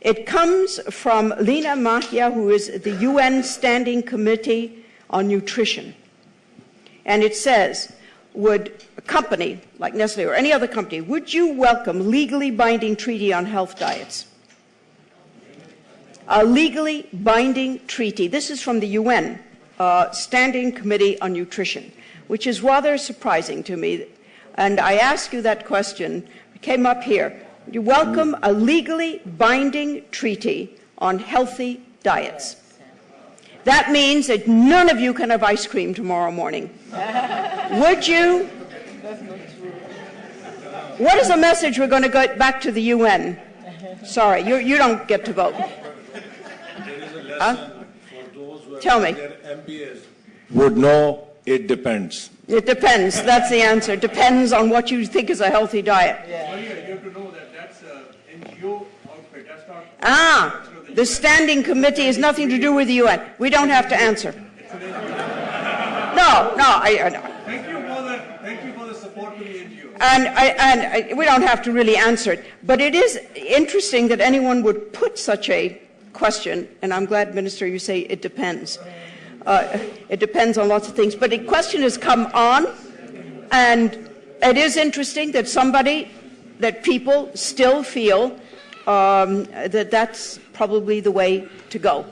It comes from Lina Mahia, who is the UN Standing Committee on Nutrition. And it says, would a company like Nestlé or any other company, would you welcome legally binding treaty on health diets? A legally binding treaty. This is from the UN Standing Committee on Nutrition, which is rather surprising to me. And I ask you that question. It came up here. Would you welcome a legally binding treaty on healthy diets? That means that none of you can have ice cream tomorrow morning. Would you? What is the message we're going to get back to the UN? Sorry, you don't get to vote. Tell me. MPs would know it depends. It depends. That's the answer. Depends on what you think is a healthy diet. Yeah. You have to know that that's an NGO outfit. That's not... The Standing Committee has nothing to do with the UN. We don't have to answer. No, I know. Thank you for the support to the NGO. And we don't have to really answer it. But it is interesting that anyone would put such a question, and I'm glad, Minister, you say it depends. It depends on lots of things. But the question has come on, and it is interesting that people still feel that that's probably the way to go.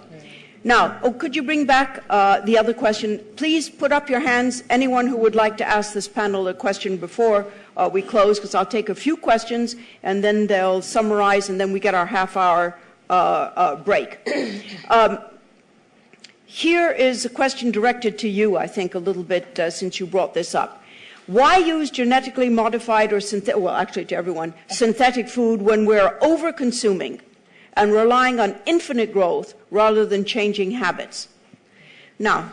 Now, could you bring back the other question? Please put up your hands, anyone who would like to ask this panel a question before we close, because I'll take a few questions, and then they'll summarize, and then we get our half-hour break. Here is a question directed to you, I think, a little bit since you brought this up. Why use genetically modified or actually to everyone, synthetic food when we're over-consuming and relying on infinite growth rather than changing habits? Now,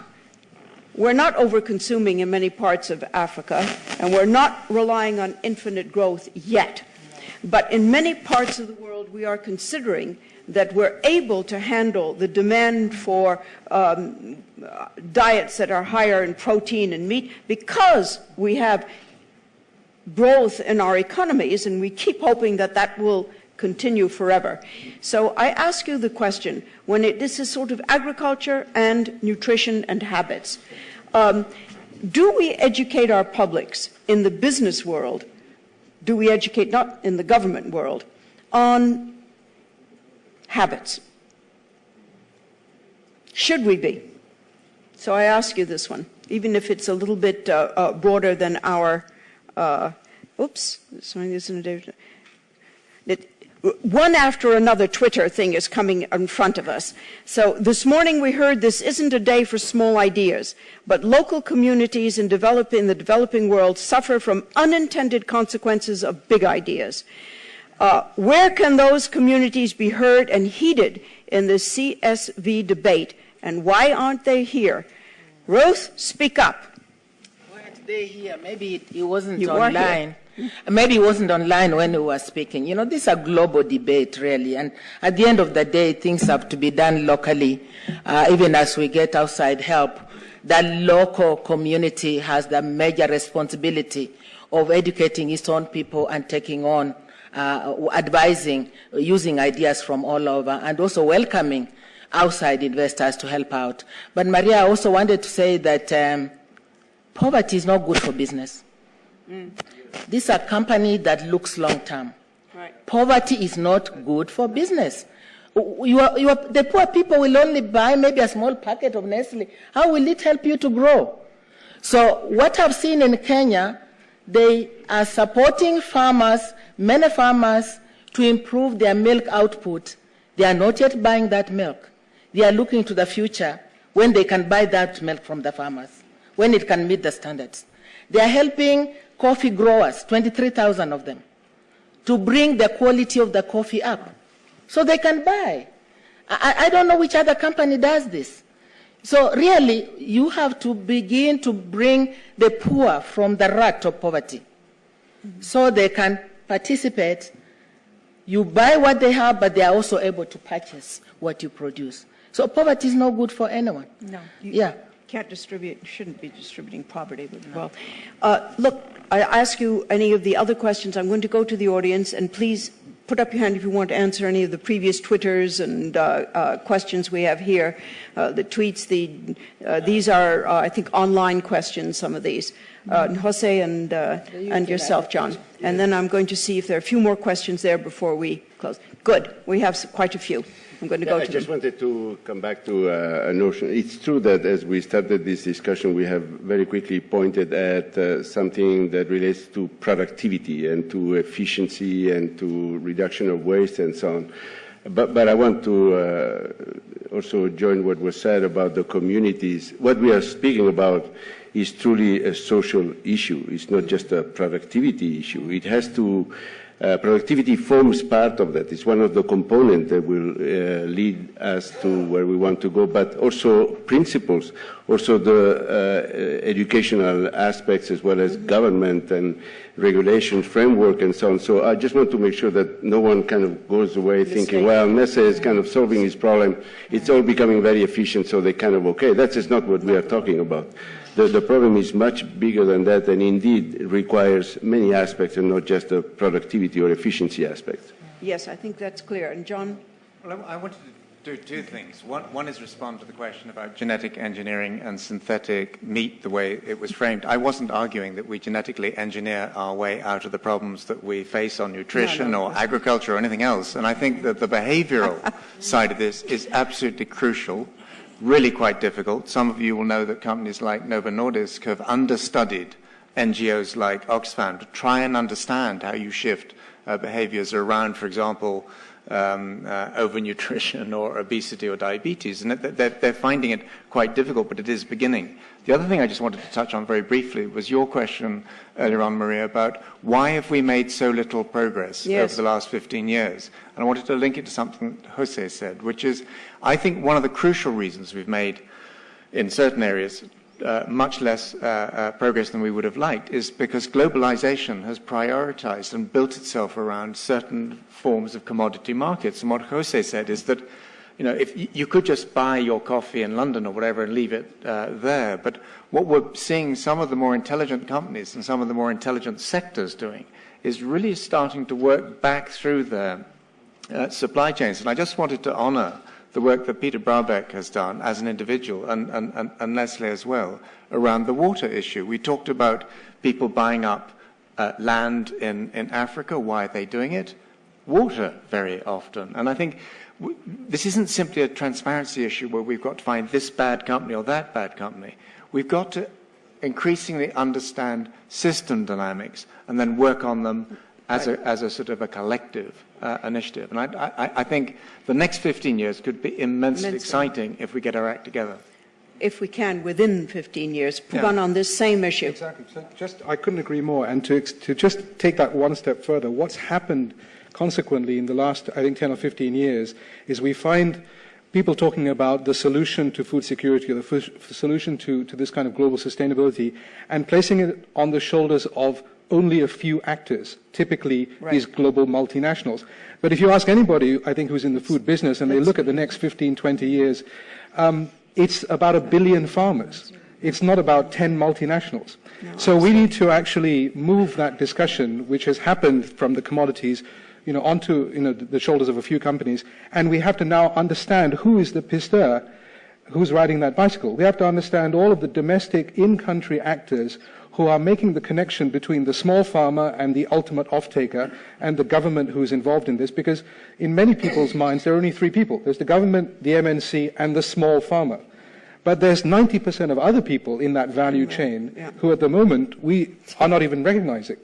we're not over-consuming in many parts of Africa, and we're not relying on infinite growth yet. But in many parts of the world, we are considering that we're able to handle the demand for diets that are higher in protein and meat because we have growth in our economies, and we keep hoping that that will continue forever. So I ask you the question, this is sort of agriculture and nutrition and habits. Do we educate our publics in the business world, do we educate, not in the government world, on habits? Should we be? So I ask you this one, even if it's a little bit broader than our, one after another Twitter thing is coming in front of us. So this morning we heard this isn't a day for small ideas, but local communities in the developing world suffer from unintended consequences of big ideas. Where can those communities be heard and heeded in the CSV debate, and why aren't they here? Ruth, speak up. Why aren't they here? Maybe it wasn't online. Maybe it wasn't online when we were speaking. You know, this is a global debate, really, and at the end of the day, things have to be done locally, even as we get outside help. That local community has the major responsibility of educating its own people and taking on, advising, using ideas from all over, and also welcoming outside investors to help out. But Maria, I also wanted to say that poverty is not good for business. This is a company that looks long-term. Right. Poverty is not good for business. The poor people will only buy maybe a small packet of Nestlé. How will it help you to grow? So what I've seen in Kenya, they are supporting farmers, many farmers, to improve their milk output. They are not yet buying that milk. They are looking to the future when they can buy that milk from the farmers, when it can meet the standards. They are helping coffee growers, 23,000 of them, to bring the quality of the coffee up so they can buy. I don't know which other company does this. So really, you have to begin to bring the poor from the rut of poverty so they can participate. You buy what they have, but they are also able to purchase what you produce. So poverty is no good for anyone. No. Yeah. Can't distribute, shouldn't be distributing poverty. But well, look, I ask you any of the other questions. I'm going to go to the audience, and please put up your hand if you want to answer any of the previous Twitters and questions we have here. The tweets, these are, I think, online questions, some of these. Jose and yourself, John. And then I'm going to see if there are a few more questions there before we close. Good. We have quite a few. I'm going to go to I just wanted to come back to a notion. It's true that as we started this discussion, we have very quickly pointed at something that relates to productivity and to efficiency and to reduction of waste and so on. But I want to also join what was said about the communities. What we are speaking about is truly a social issue. It's not just a productivity issue. It has to productivity forms part of that. It's one of the components that will lead us to where we want to go, but also principles, also the educational aspects as well as government and regulation framework and so on. So I just want to make sure that no one kind of goes away thinking, well, Nestlé is kind of solving his problem. It's all becoming very efficient, so they kind of okay. That is not what we are talking about. The problem is much bigger than that, and indeed it requires many aspects and not just the productivity or efficiency aspects. Yes, I think that's clear. And John? Well, I wanted to do two things. One is respond to the question about genetic engineering and synthetic meat, the way it was framed. I wasn't arguing that we genetically engineer our way out of the problems that we face on nutrition or agriculture or anything else. And I think that the behavioral side of this is absolutely crucial. Really quite difficult. Some of you will know that companies like Novo Nordisk have understudied NGOs like Oxfam to try and understand how you shift behaviors around, for example, overnutrition or obesity or diabetes. And they're finding it quite difficult, but it is beginning. The other thing I just wanted to touch on very briefly was your question earlier on, Maria, about why have we made so little progress over the last 15 years? And I wanted to link it to something Jose said, which is, I think one of the crucial reasons we've made in certain areas much less progress than we would have liked is because globalization has prioritized and built itself around certain forms of commodity markets. And what Jose said is that, you know, if you could just buy your coffee in London or whatever and leave it there, but what we're seeing some of the more intelligent companies and some of the more intelligent sectors doing is really starting to work back through their supply chains. And I just wanted to honor the work that Peter Brabeck has done as an individual and Nestlé as well around the water issue. We talked about people buying up land in Africa. Why are they doing it? Water very often. And I think this isn't simply a transparency issue where we've got to find this bad company or that bad company. We've got to increasingly understand system dynamics and then work on them as a sort of a collective initiative. And I think the next 15 years could be immensely exciting if we get our act together. If we can, within 15 years, put on this same issue. Exactly. So I couldn't agree more. And to just take that one step further, what's happened consequently in the last, I think, 10 or 15 years is we find people talking about the solution to food security or the solution to this kind of global sustainability and placing it on the shoulders of only a few actors, typically these global multinationals. But if you ask anybody, I think, who's in the food business and they look at the next 15, 20 years, it's about 1 billion farmers. It's not about 10 multinationals. No, so we need to actually move that discussion, which has happened from the commodities, onto the shoulders of a few companies, and we have to now understand who is the pisteur who's riding that bicycle. We have to understand all of the domestic in-country actors who are making the connection between the small farmer and the ultimate off-taker and the government who's involved in this, because in many people's minds there are only three people. There's the government, the MNC, and the small farmer. But there's 90% of other people in that value chain who at the moment we are not even recognizing.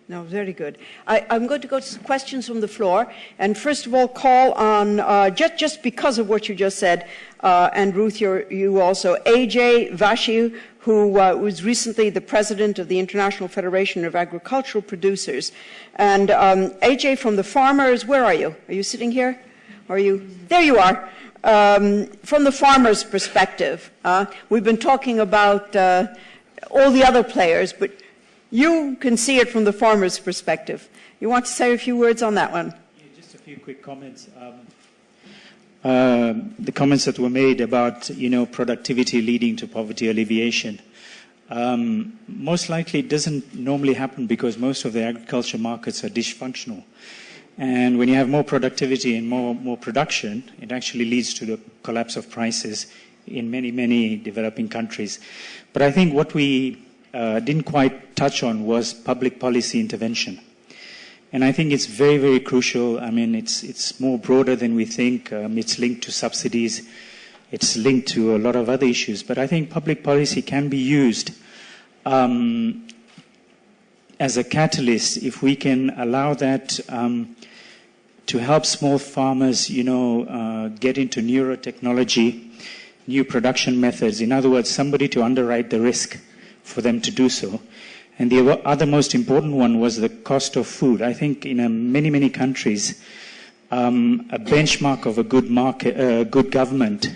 No, very good. I'm going to go to questions from the floor, and first of all, call on just because of what you just said, and Ruth, you also, AJ Vashi, who was recently the president of the International Federation of Agricultural Producers, and AJ from the farmers. Where are you? Are you sitting here? Are you? There you are. From the farmers' perspective, we've been talking about all the other players, but you can see it from the farmer's perspective. You want to say a few words on that one? Yeah, just a few quick comments. The comments that were made about, productivity leading to poverty alleviation. Most likely it doesn't normally happen because most of the agriculture markets are dysfunctional. And when you have more productivity and more production, it actually leads to the collapse of prices in many, many developing countries. But I think what we didn't quite touch on was public policy intervention. And I think it's very, very crucial. I mean, it's more broader than we think. It's linked to subsidies. It's linked to a lot of other issues. But I think public policy can be used as a catalyst if we can allow that to help small farmers, get into newer technology, new production methods. In other words, somebody to underwrite the risk for them to do so. And the other most important one was the cost of food. I think in many, many countries, a benchmark of a good government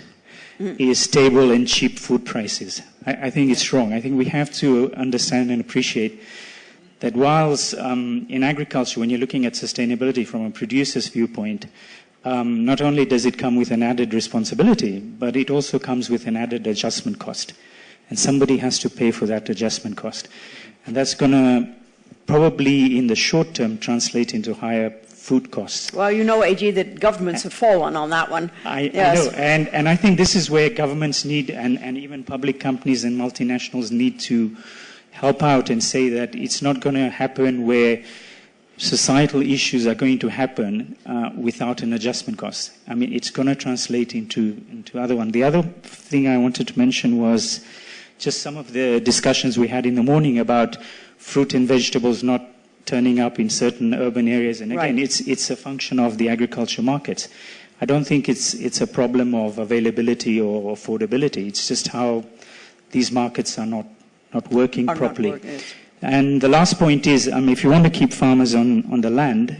is stable and cheap food prices. I think it's wrong. I think we have to understand and appreciate that whilst in agriculture, when you're looking at sustainability from a producer's viewpoint, not only does it come with an added responsibility, but it also comes with an added adjustment cost. And somebody has to pay for that adjustment cost. And that's going to probably, in the short term, translate into higher food costs. Well, AG, that governments have fallen on that one. I know. And I think this is where governments need, and even public companies and multinationals need to help out and say that it's not going to happen where societal issues are going to happen without an adjustment cost. I mean, it's going to translate into other one. The other thing I wanted to mention was just some of the discussions we had in the morning about fruit and vegetables not turning up in certain urban areas. And again, it's a function of the agriculture markets. I don't think it's a problem of availability or affordability. It's just how these markets are not working properly. And the last point is, if you want to keep farmers on the land,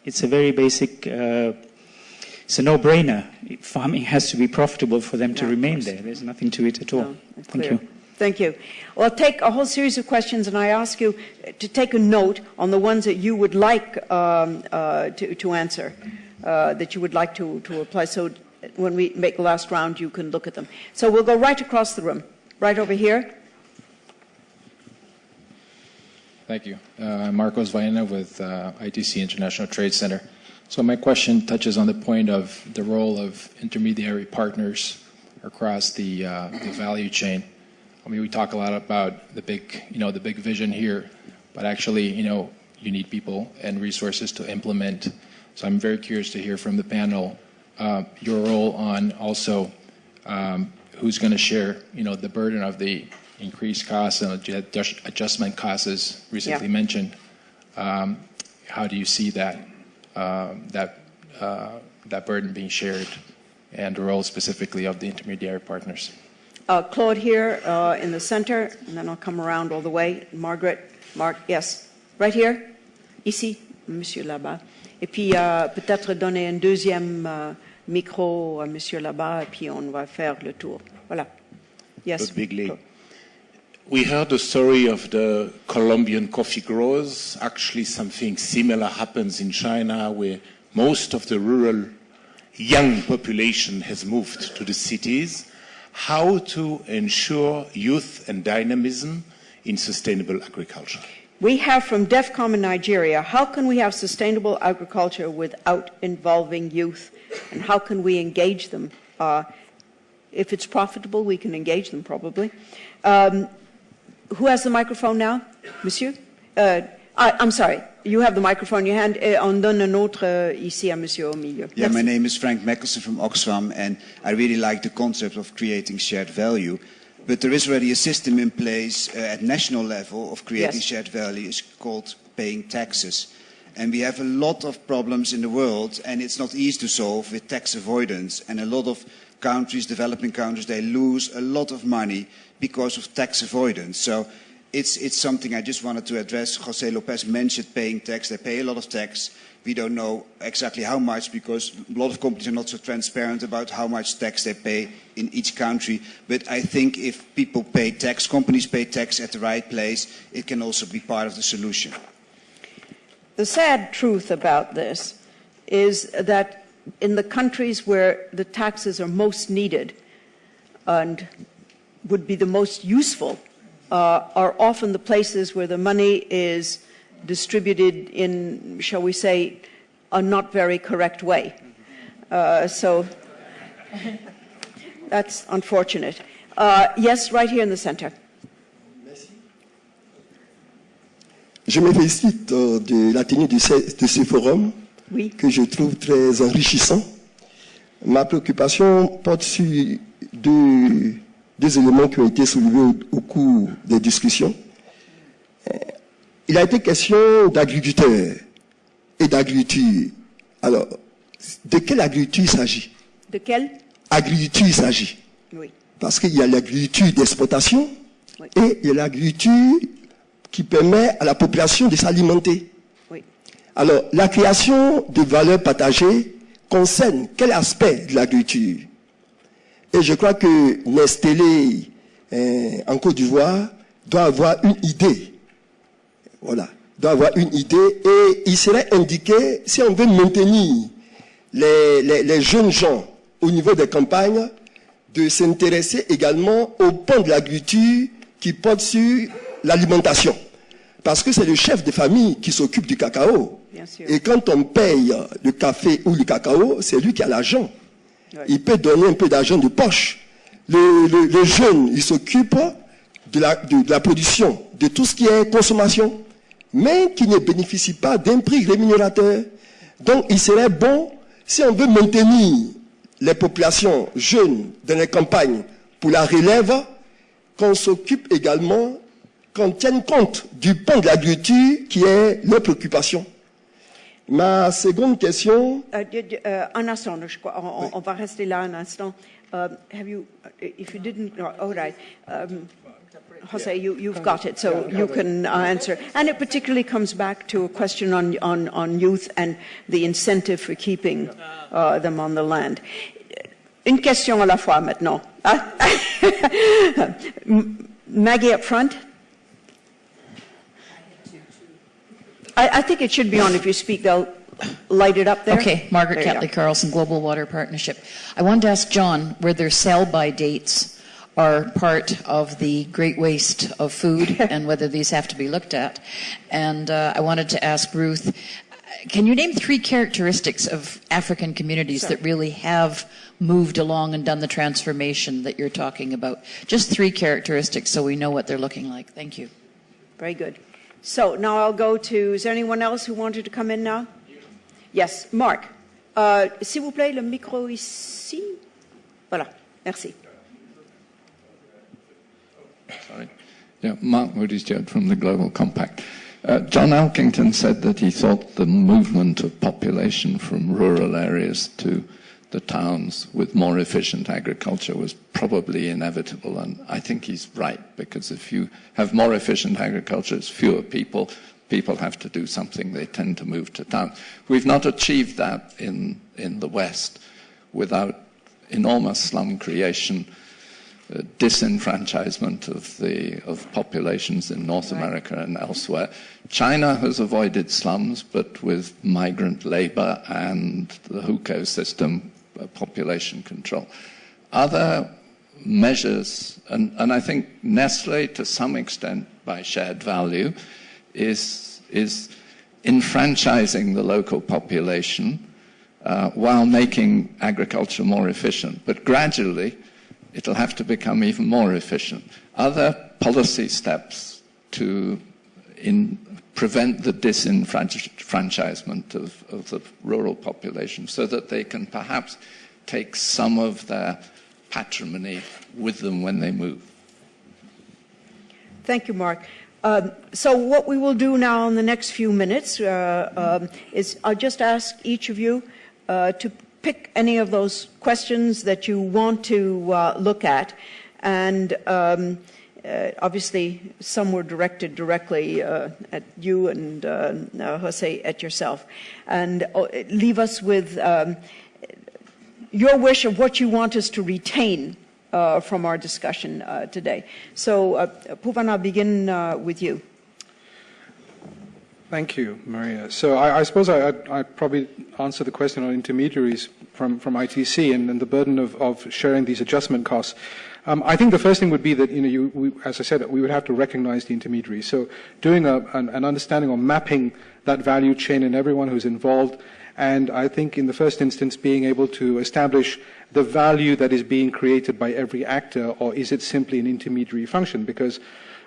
it's a very basic, it's a no-brainer. Farming has to be profitable for them to remain there. There's nothing to it at all. No, Thank you. Thank you. Well, I'll take a whole series of questions, and I ask you to take a note on the ones that you would like to answer, that you would like to apply. So when we make the last round, you can look at them. So we'll go right across the room, right over here. Thank you. I'm Marcos Vaina with ITC International Trade Center. So my question touches on the point of the role of intermediary partners across the value chain. I mean, we talk a lot about the big vision here, but actually, you need people and resources to implement. So I'm very curious to hear from the panel your role on also who's going to share, the burden of the increased costs and adjustment costs, as recently mentioned. How do you see that burden being shared, and the role specifically of the intermediary partners? Claude here in the center, and then I'll come around all the way. Margaret, Mark, yes, right here, ici, monsieur là-bas. Et puis peut-être donner un deuxième micro à monsieur là-bas, et puis on va faire le tour. Voilà. Yes. We heard the story of the Colombian coffee growers. Actually, something similar happens in China, where most of the rural young population has moved to the cities. How to ensure youth and dynamism in sustainable agriculture? We have from DEFCOM in Nigeria, how can we have sustainable agriculture without involving youth? And how can we engage them? If it's profitable, we can engage them probably. Who has the microphone now? Monsieur? I'm sorry. You have the microphone in your hand. On donne un autre ici à monsieur au milieu. Yeah, my name is Frank Meckelson from Oxfam, and I really like the concept of creating shared value. But there is already a system in place at national level of creating shared value. It's called paying taxes. And we have a lot of problems in the world, and it's not easy to solve with tax avoidance. And a lot of countries, developing countries, they lose a lot of money because of tax avoidance. So it's something I just wanted to address. Jose Lopez mentioned paying tax. They pay a lot of tax. We don't know exactly how much because a lot of companies are not so transparent about how much tax they pay in each country. But I think if people pay tax, companies pay tax at the right place, it can also be part of the solution. The sad truth about this is that in the countries where the taxes are most needed and would be the most useful are often the places where the money is distributed in, shall we say, a not very correct way. So that's unfortunate. Yes, right here in the center. Je me félicite de la tenue de ce forum que je trouve très enrichissant. Ma préoccupation porte sur deux éléments qui ont été soulevés au cours des discussions. Il a été question d'agriculteurs et d'agriculture. Alors, de quelle agriculture il s'agit? De quelle agriculture il s'agit? Oui. Parce qu'il y a l'agriculture d'exportation et il y a l'agriculture qui permet à la population de s'alimenter. Oui. Alors, la création de valeurs partagées concerne quel aspect de l'agriculture? Et je crois que Nestlé, en Côte d'Ivoire, doit avoir une idée. Voilà, doit avoir une idée. Et il serait indiqué, si on veut maintenir les jeunes gens au niveau des campagnes, de s'intéresser également au pan de l'agriculture qui porte sur l'alimentation. Parce que c'est le chef de famille qui s'occupe du cacao. Bien sûr. Et quand on paye le café ou le cacao, c'est lui qui a l'argent. Il peut donner un peu d'argent de poche. Le jeune, il s'occupe de la production, de tout ce qui est consommation, mais qui ne bénéficie pas d'un prix rémunérateur. Donc, il serait bon, si on veut maintenir les populations jeunes dans les campagnes pour la relève, qu'on s'occupe également, qu'on tienne compte du pan de l'agriculture qui est leur préoccupation. Ma seconde question. Un instant, on va rester là un instant. Have you, if you didn't, all right. Jose, you've got it, so you can answer. And it particularly comes back to a question on youth and the incentive for keeping them on the land. Une question à la fois maintenant. Maggie up front. I think it should be on. If you speak, they'll light it up there. Okay, Margaret Catley Carlson, Global Water Partnership. I wanted to ask John, were there sell-by dates are part of the great waste of food and whether these have to be looked at. And I wanted to ask Ruth, can you name 3 characteristics of African communities that really have moved along and done the transformation that you're talking about? Just 3 characteristics so we know what they're looking like. Thank you. Very good. So now I'll go to, is there anyone else who wanted to come in now? Yes, Mark. S'il vous plaît, le micro ici. Voilà, merci. Sorry. Yeah, Mark Moody-Stewart from the Global Compact. John Elkington said that he thought the movement of population from rural areas to the towns with more efficient agriculture was probably inevitable, and I think he's right, because if you have more efficient agriculture, it's fewer people have to do something, they tend to move to town. We've not achieved that in the West without enormous slum creation, disenfranchisement of populations in North America and elsewhere. China has avoided slums, but with migrant labor and the hukou system, population control. Other measures, and I think Nestlé, to some extent by shared value, is enfranchising the local population while making agriculture more efficient. But gradually, it'll have to become even more efficient. Other policy steps to prevent the disenfranchisement of the rural population so that they can perhaps take some of their patrimony with them when they move. Thank you, Mark. So what we will do now in the next few minutes is I'll just ask each of you to pick any of those questions that you want to look at, and obviously some were directed directly at you and Jose, at yourself, and leave us with your wish of what you want us to retain from our discussion today. So Puvan, I'll begin with you. Thank you, Maria. So I suppose I'd probably answer the question on intermediaries from ITC and the burden of sharing these adjustment costs. I think the first thing would be that, as I said, we would have to recognize the intermediaries. So doing an understanding or mapping that value chain and everyone who's involved, and I think in the first instance being able to establish the value that is being created by every actor, or is it simply an intermediary function? Because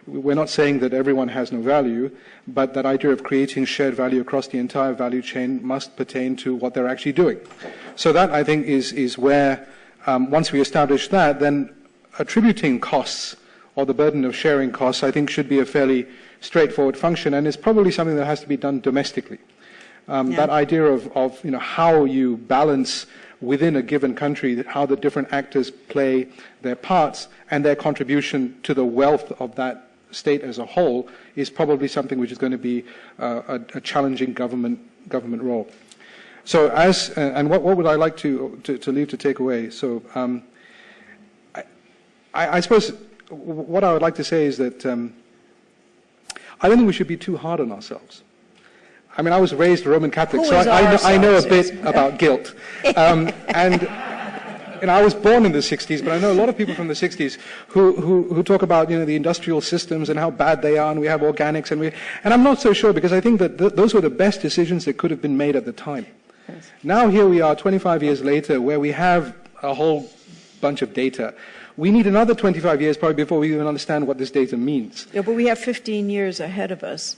we're not saying that everyone has no value, but that idea of creating shared value across the entire value chain must pertain to what they're actually doing. So that, I think, is where, once we establish that, then attributing costs or the burden of sharing costs, I think, should be a fairly straightforward function, and it's probably something that has to be done domestically. That idea of how you balance within a given country, how the different actors play their parts and their contribution to the wealth of that state as a whole is probably something which is going to be a challenging government role. So what would I like to leave to take away? So I suppose what I would like to say is that I don't think we should be too hard on ourselves. I mean, I was raised Roman Catholic, so I know a bit about guilt. And I was born in the 60s, but I know a lot of people from the 60s who talk about the industrial systems and how bad they are, and we have organics, and I'm not so sure, because I think that those were the best decisions that could have been made at the time. Yes. Now here we are 25 years later, where we have a whole bunch of data. We need another 25 years probably before we even understand what this data means. Yeah, but we have 15 years ahead of us.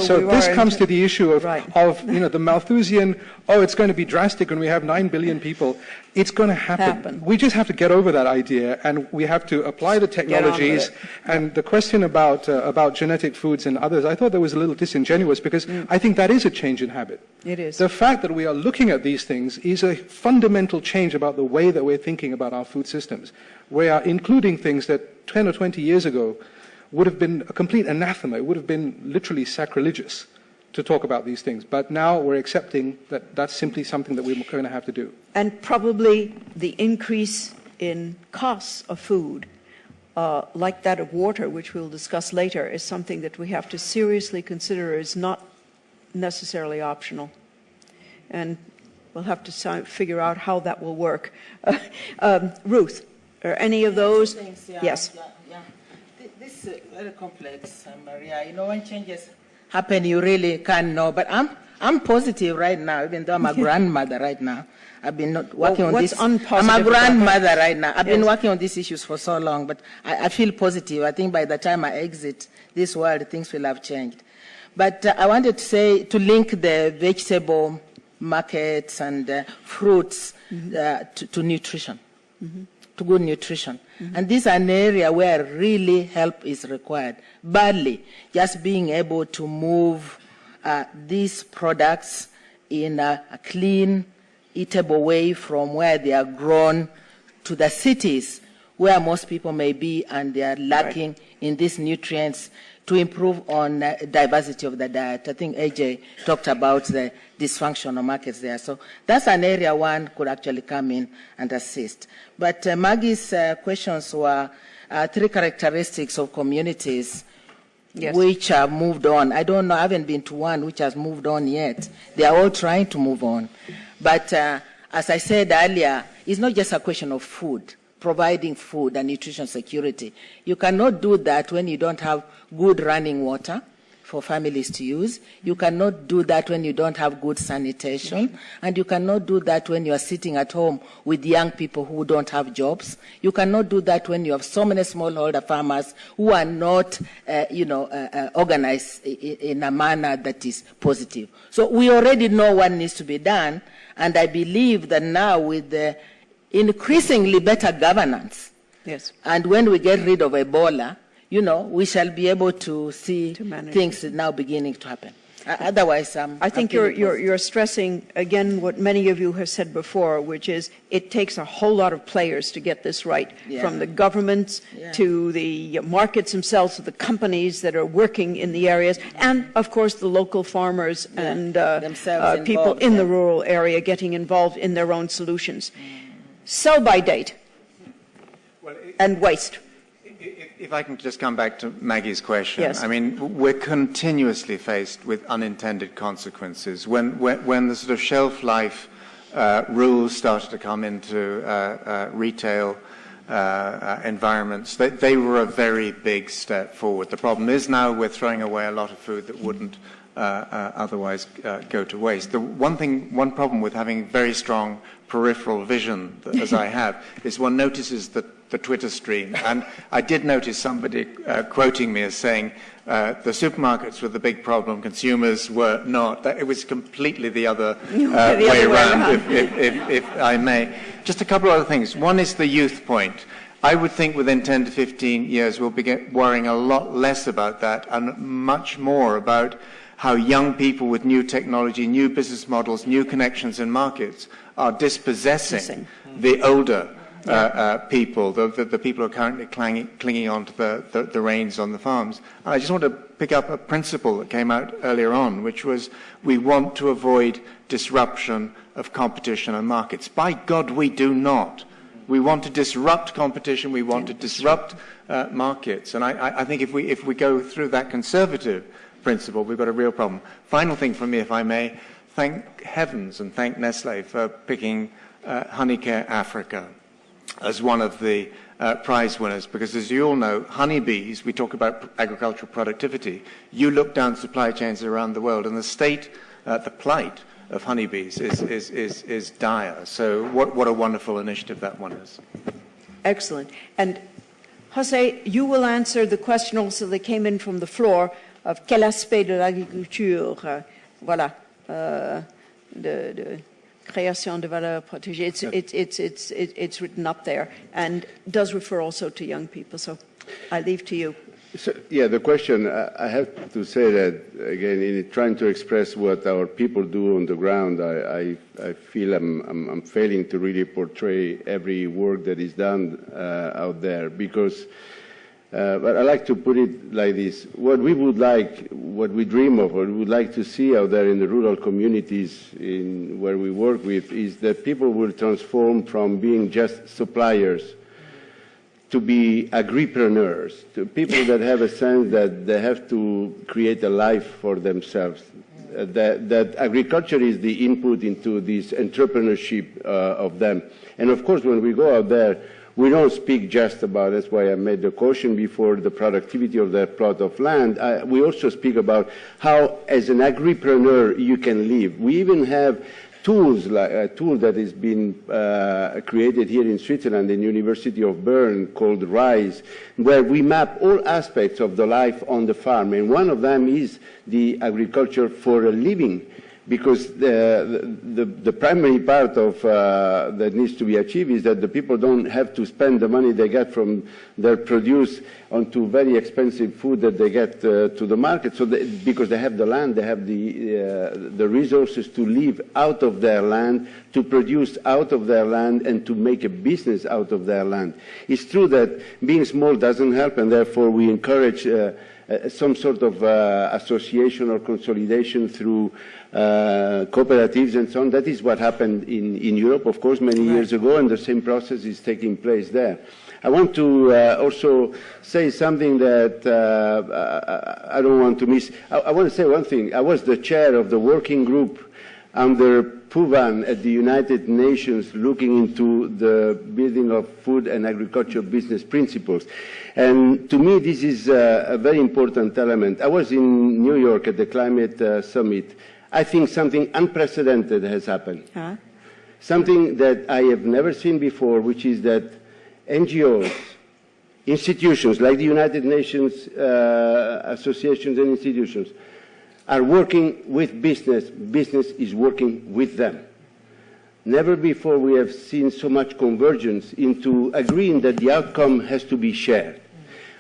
So this comes to the issue of the Malthusian, it's going to be drastic when we have 9 billion people. It's going to happen. We just have to get over that idea, and we have to apply the technologies. And the question about genetic foods and others, I thought that was a little disingenuous, because I think that is a change in habit. It is. The fact that we are looking at these things is a fundamental change about the way that we're thinking about our food systems. We are including things that 10 or 20 years ago would have been a complete anathema. It would have been literally sacrilegious to talk about these things. But now we're accepting that that's simply something that we're going to have to do. And probably the increase in costs of food, like that of water, which we'll discuss later, is something that we have to seriously consider is not necessarily optional. And we'll have to figure out how that will work. Ruth. or any of those? Yeah, Yes. Yeah. This is very complex, Maria. You know, when changes happen, you really can't know. But I'm positive right now, even though I'm a grandmother right now. I've been working on this. I'm a grandmother right now. I've been working on these issues for so long, but I feel positive. I think by the time I exit this world, things will have changed. But I wanted to say, to link the vegetable markets and fruits to nutrition, to good nutrition. And this is an area where really help is required, badly. Just being able to move these products in a clean, eatable way from where they are grown to the cities where most people may be and they are lacking in these nutrients, to improve on diversity of the diet. I think AJ talked about the dysfunctional markets there. So that's an area one could actually come in and assist. But Maggie's questions were 3 characteristics of communities which have moved on. I don't know, I haven't been to one which has moved on yet. They are all trying to move on. But as I said earlier, it's not just a question of food, providing food and nutrition security. You cannot do that when you don't have good running water for families to use. You cannot do that when you don't have good sanitation. And you cannot do that when you are sitting at home with young people who don't have jobs. You cannot do that when you have so many smallholder farmers who are not, organized in a manner that is positive. So we already know what needs to be done. And I believe that now with the increasingly better governance, and when we get rid of Ebola, we shall be able to see things now beginning to happen. Otherwise, I think you're stressing again what many of you have said before, which is it takes a whole lot of players to get this right, from the governments to the markets themselves, to the companies that are working in the areas, and of course the local farmers and people in the rural area getting involved in their own solutions. Sell by date and waste. If I can just come back to Maggie's question. Yes. I mean, we're continuously faced with unintended consequences. When the sort of shelf life rules started to come into retail environments, they were a very big step forward. The problem is now we're throwing away a lot of food that wouldn't otherwise go to waste. The one problem with having very strong peripheral vision, as I have, is one notices the Twitter stream. And I did notice somebody quoting me as saying the supermarkets were the big problem, consumers were not. It was completely the other way around, if I may. Just a couple of other things. One is the youth point. I would think within 10 to 15 years we'll be worrying a lot less about that and much more about how young people with new technology, new business models, new connections in markets are dispossessing the older people, the people who are currently clinging on to the reins on the farms. And I just want to pick up a principle that came out earlier on, which was we want to avoid disruption of competition and markets. By God, we do not. We want to disrupt competition. We want to disrupt markets. And I think if we go through that conservative principle, we've got a real problem. Final thing from me, if I may, thank heavens and thank Nestlé for picking Honeycare Africa as one of the prize winners, because as you all know, honeybees, we talk about agricultural productivity, you look down supply chains around the world and the plight of honeybees is dire. So what a wonderful initiative that one is. Excellent. And Jose, you will answer the question also that came in from the floor of quel aspect de l'agriculture, de création de valeur protégée. It's written up there and does refer also to young people. So I leave to you. So, the question, I have to say that, again, in trying to express what our people do on the ground, I feel I'm failing to really portray every work that is done out there, because but I like to put it like this. What we would like, what we dream of, what we would like to see out there in the rural communities where we work with, is that people will transform from being just suppliers to be agripreneurs, to people that have a sense that they have to create a life for themselves, that agriculture is the input into this entrepreneurship of them. And of course, when we go out there, we don't speak just about, that's why I made the caution before, the productivity of that plot of land. We also speak about how, as an agripreneur, you can live. We even have tools, like a tool that has been created here in Switzerland, in University of Bern, called RISE, where we map all aspects of the life on the farm. And one of them is the agriculture for a living, because the primary part of that needs to be achieved is that the people don't have to spend the money they get from their produce onto very expensive food that they get to the market. So because they have the land, they have the resources to live out of their land, to produce out of their land, and to make a business out of their land. It's true that being small doesn't help, and therefore we encourage some sort of association or consolidation through cooperatives and so on. That is what happened in Europe, of course, many years ago, and the same process is taking place there. I want to also say something that I don't want to miss. I want to say one thing. I was the chair of the working group under Puvan at the United Nations looking into the building of food and agriculture business principles. And to me, this is a very important element. I was in New York at the climate summit. I think something unprecedented has happened. Something that I have never seen before, which is that NGOs, institutions like the United Nations associations and institutions are working with business. Business is working with them. Never before we have seen so much convergence into agreeing that the outcome has to be shared.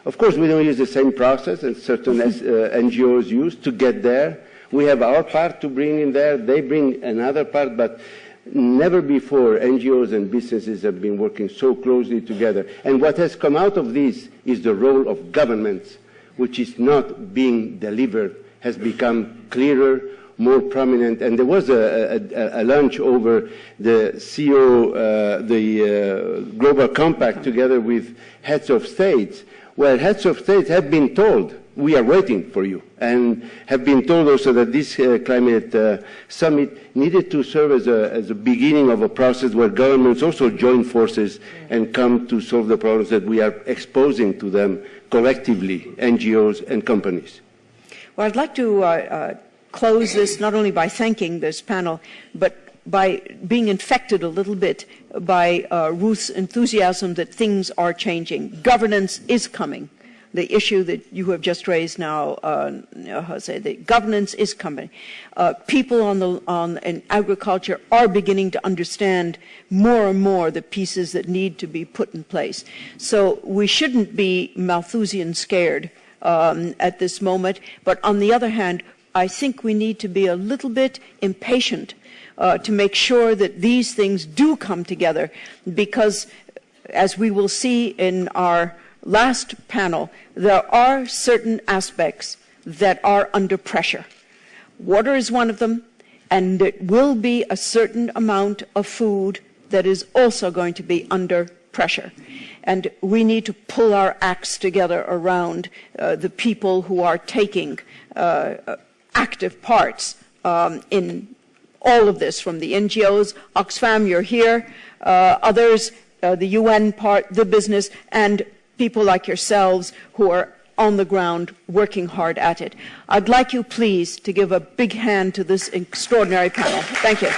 Of course, we don't use the same process as certain NGOs use to get there. We have our part to bring in there. They bring another part, but never before NGOs and businesses have been working so closely together. And what has come out of this is the role of governments, which is not being delivered, has become clearer, more prominent. And there was a lunch over the CEO, the Global Compact, together with heads of states, where heads of states have been told, we are waiting for you, and have been told also that this climate summit needed to serve as a beginning of a process where governments also join forces and come to solve the problems that we are exposing to them collectively, NGOs and companies. Well, I'd like to close this not only by thanking this panel, but by being infected a little bit by Ruth's enthusiasm that things are changing. Governance is coming. The issue that you have just raised now, Jose, the governance is coming. People in agriculture are beginning to understand more and more the pieces that need to be put in place. So we shouldn't be Malthusian scared at this moment. But on the other hand, I think we need to be a little bit impatient to make sure that these things do come together, because as we will see in our last panel, there are certain aspects that are under pressure. Water is one of them, and there will be a certain amount of food that is also going to be under pressure. And we need to pull our acts together around the people who are taking active parts in all of this, from the NGOs, Oxfam, you're here, others, the UN part, the business, and people like yourselves who are on the ground working hard at it. I'd like you, please, to give a big hand to this extraordinary panel. Thank you.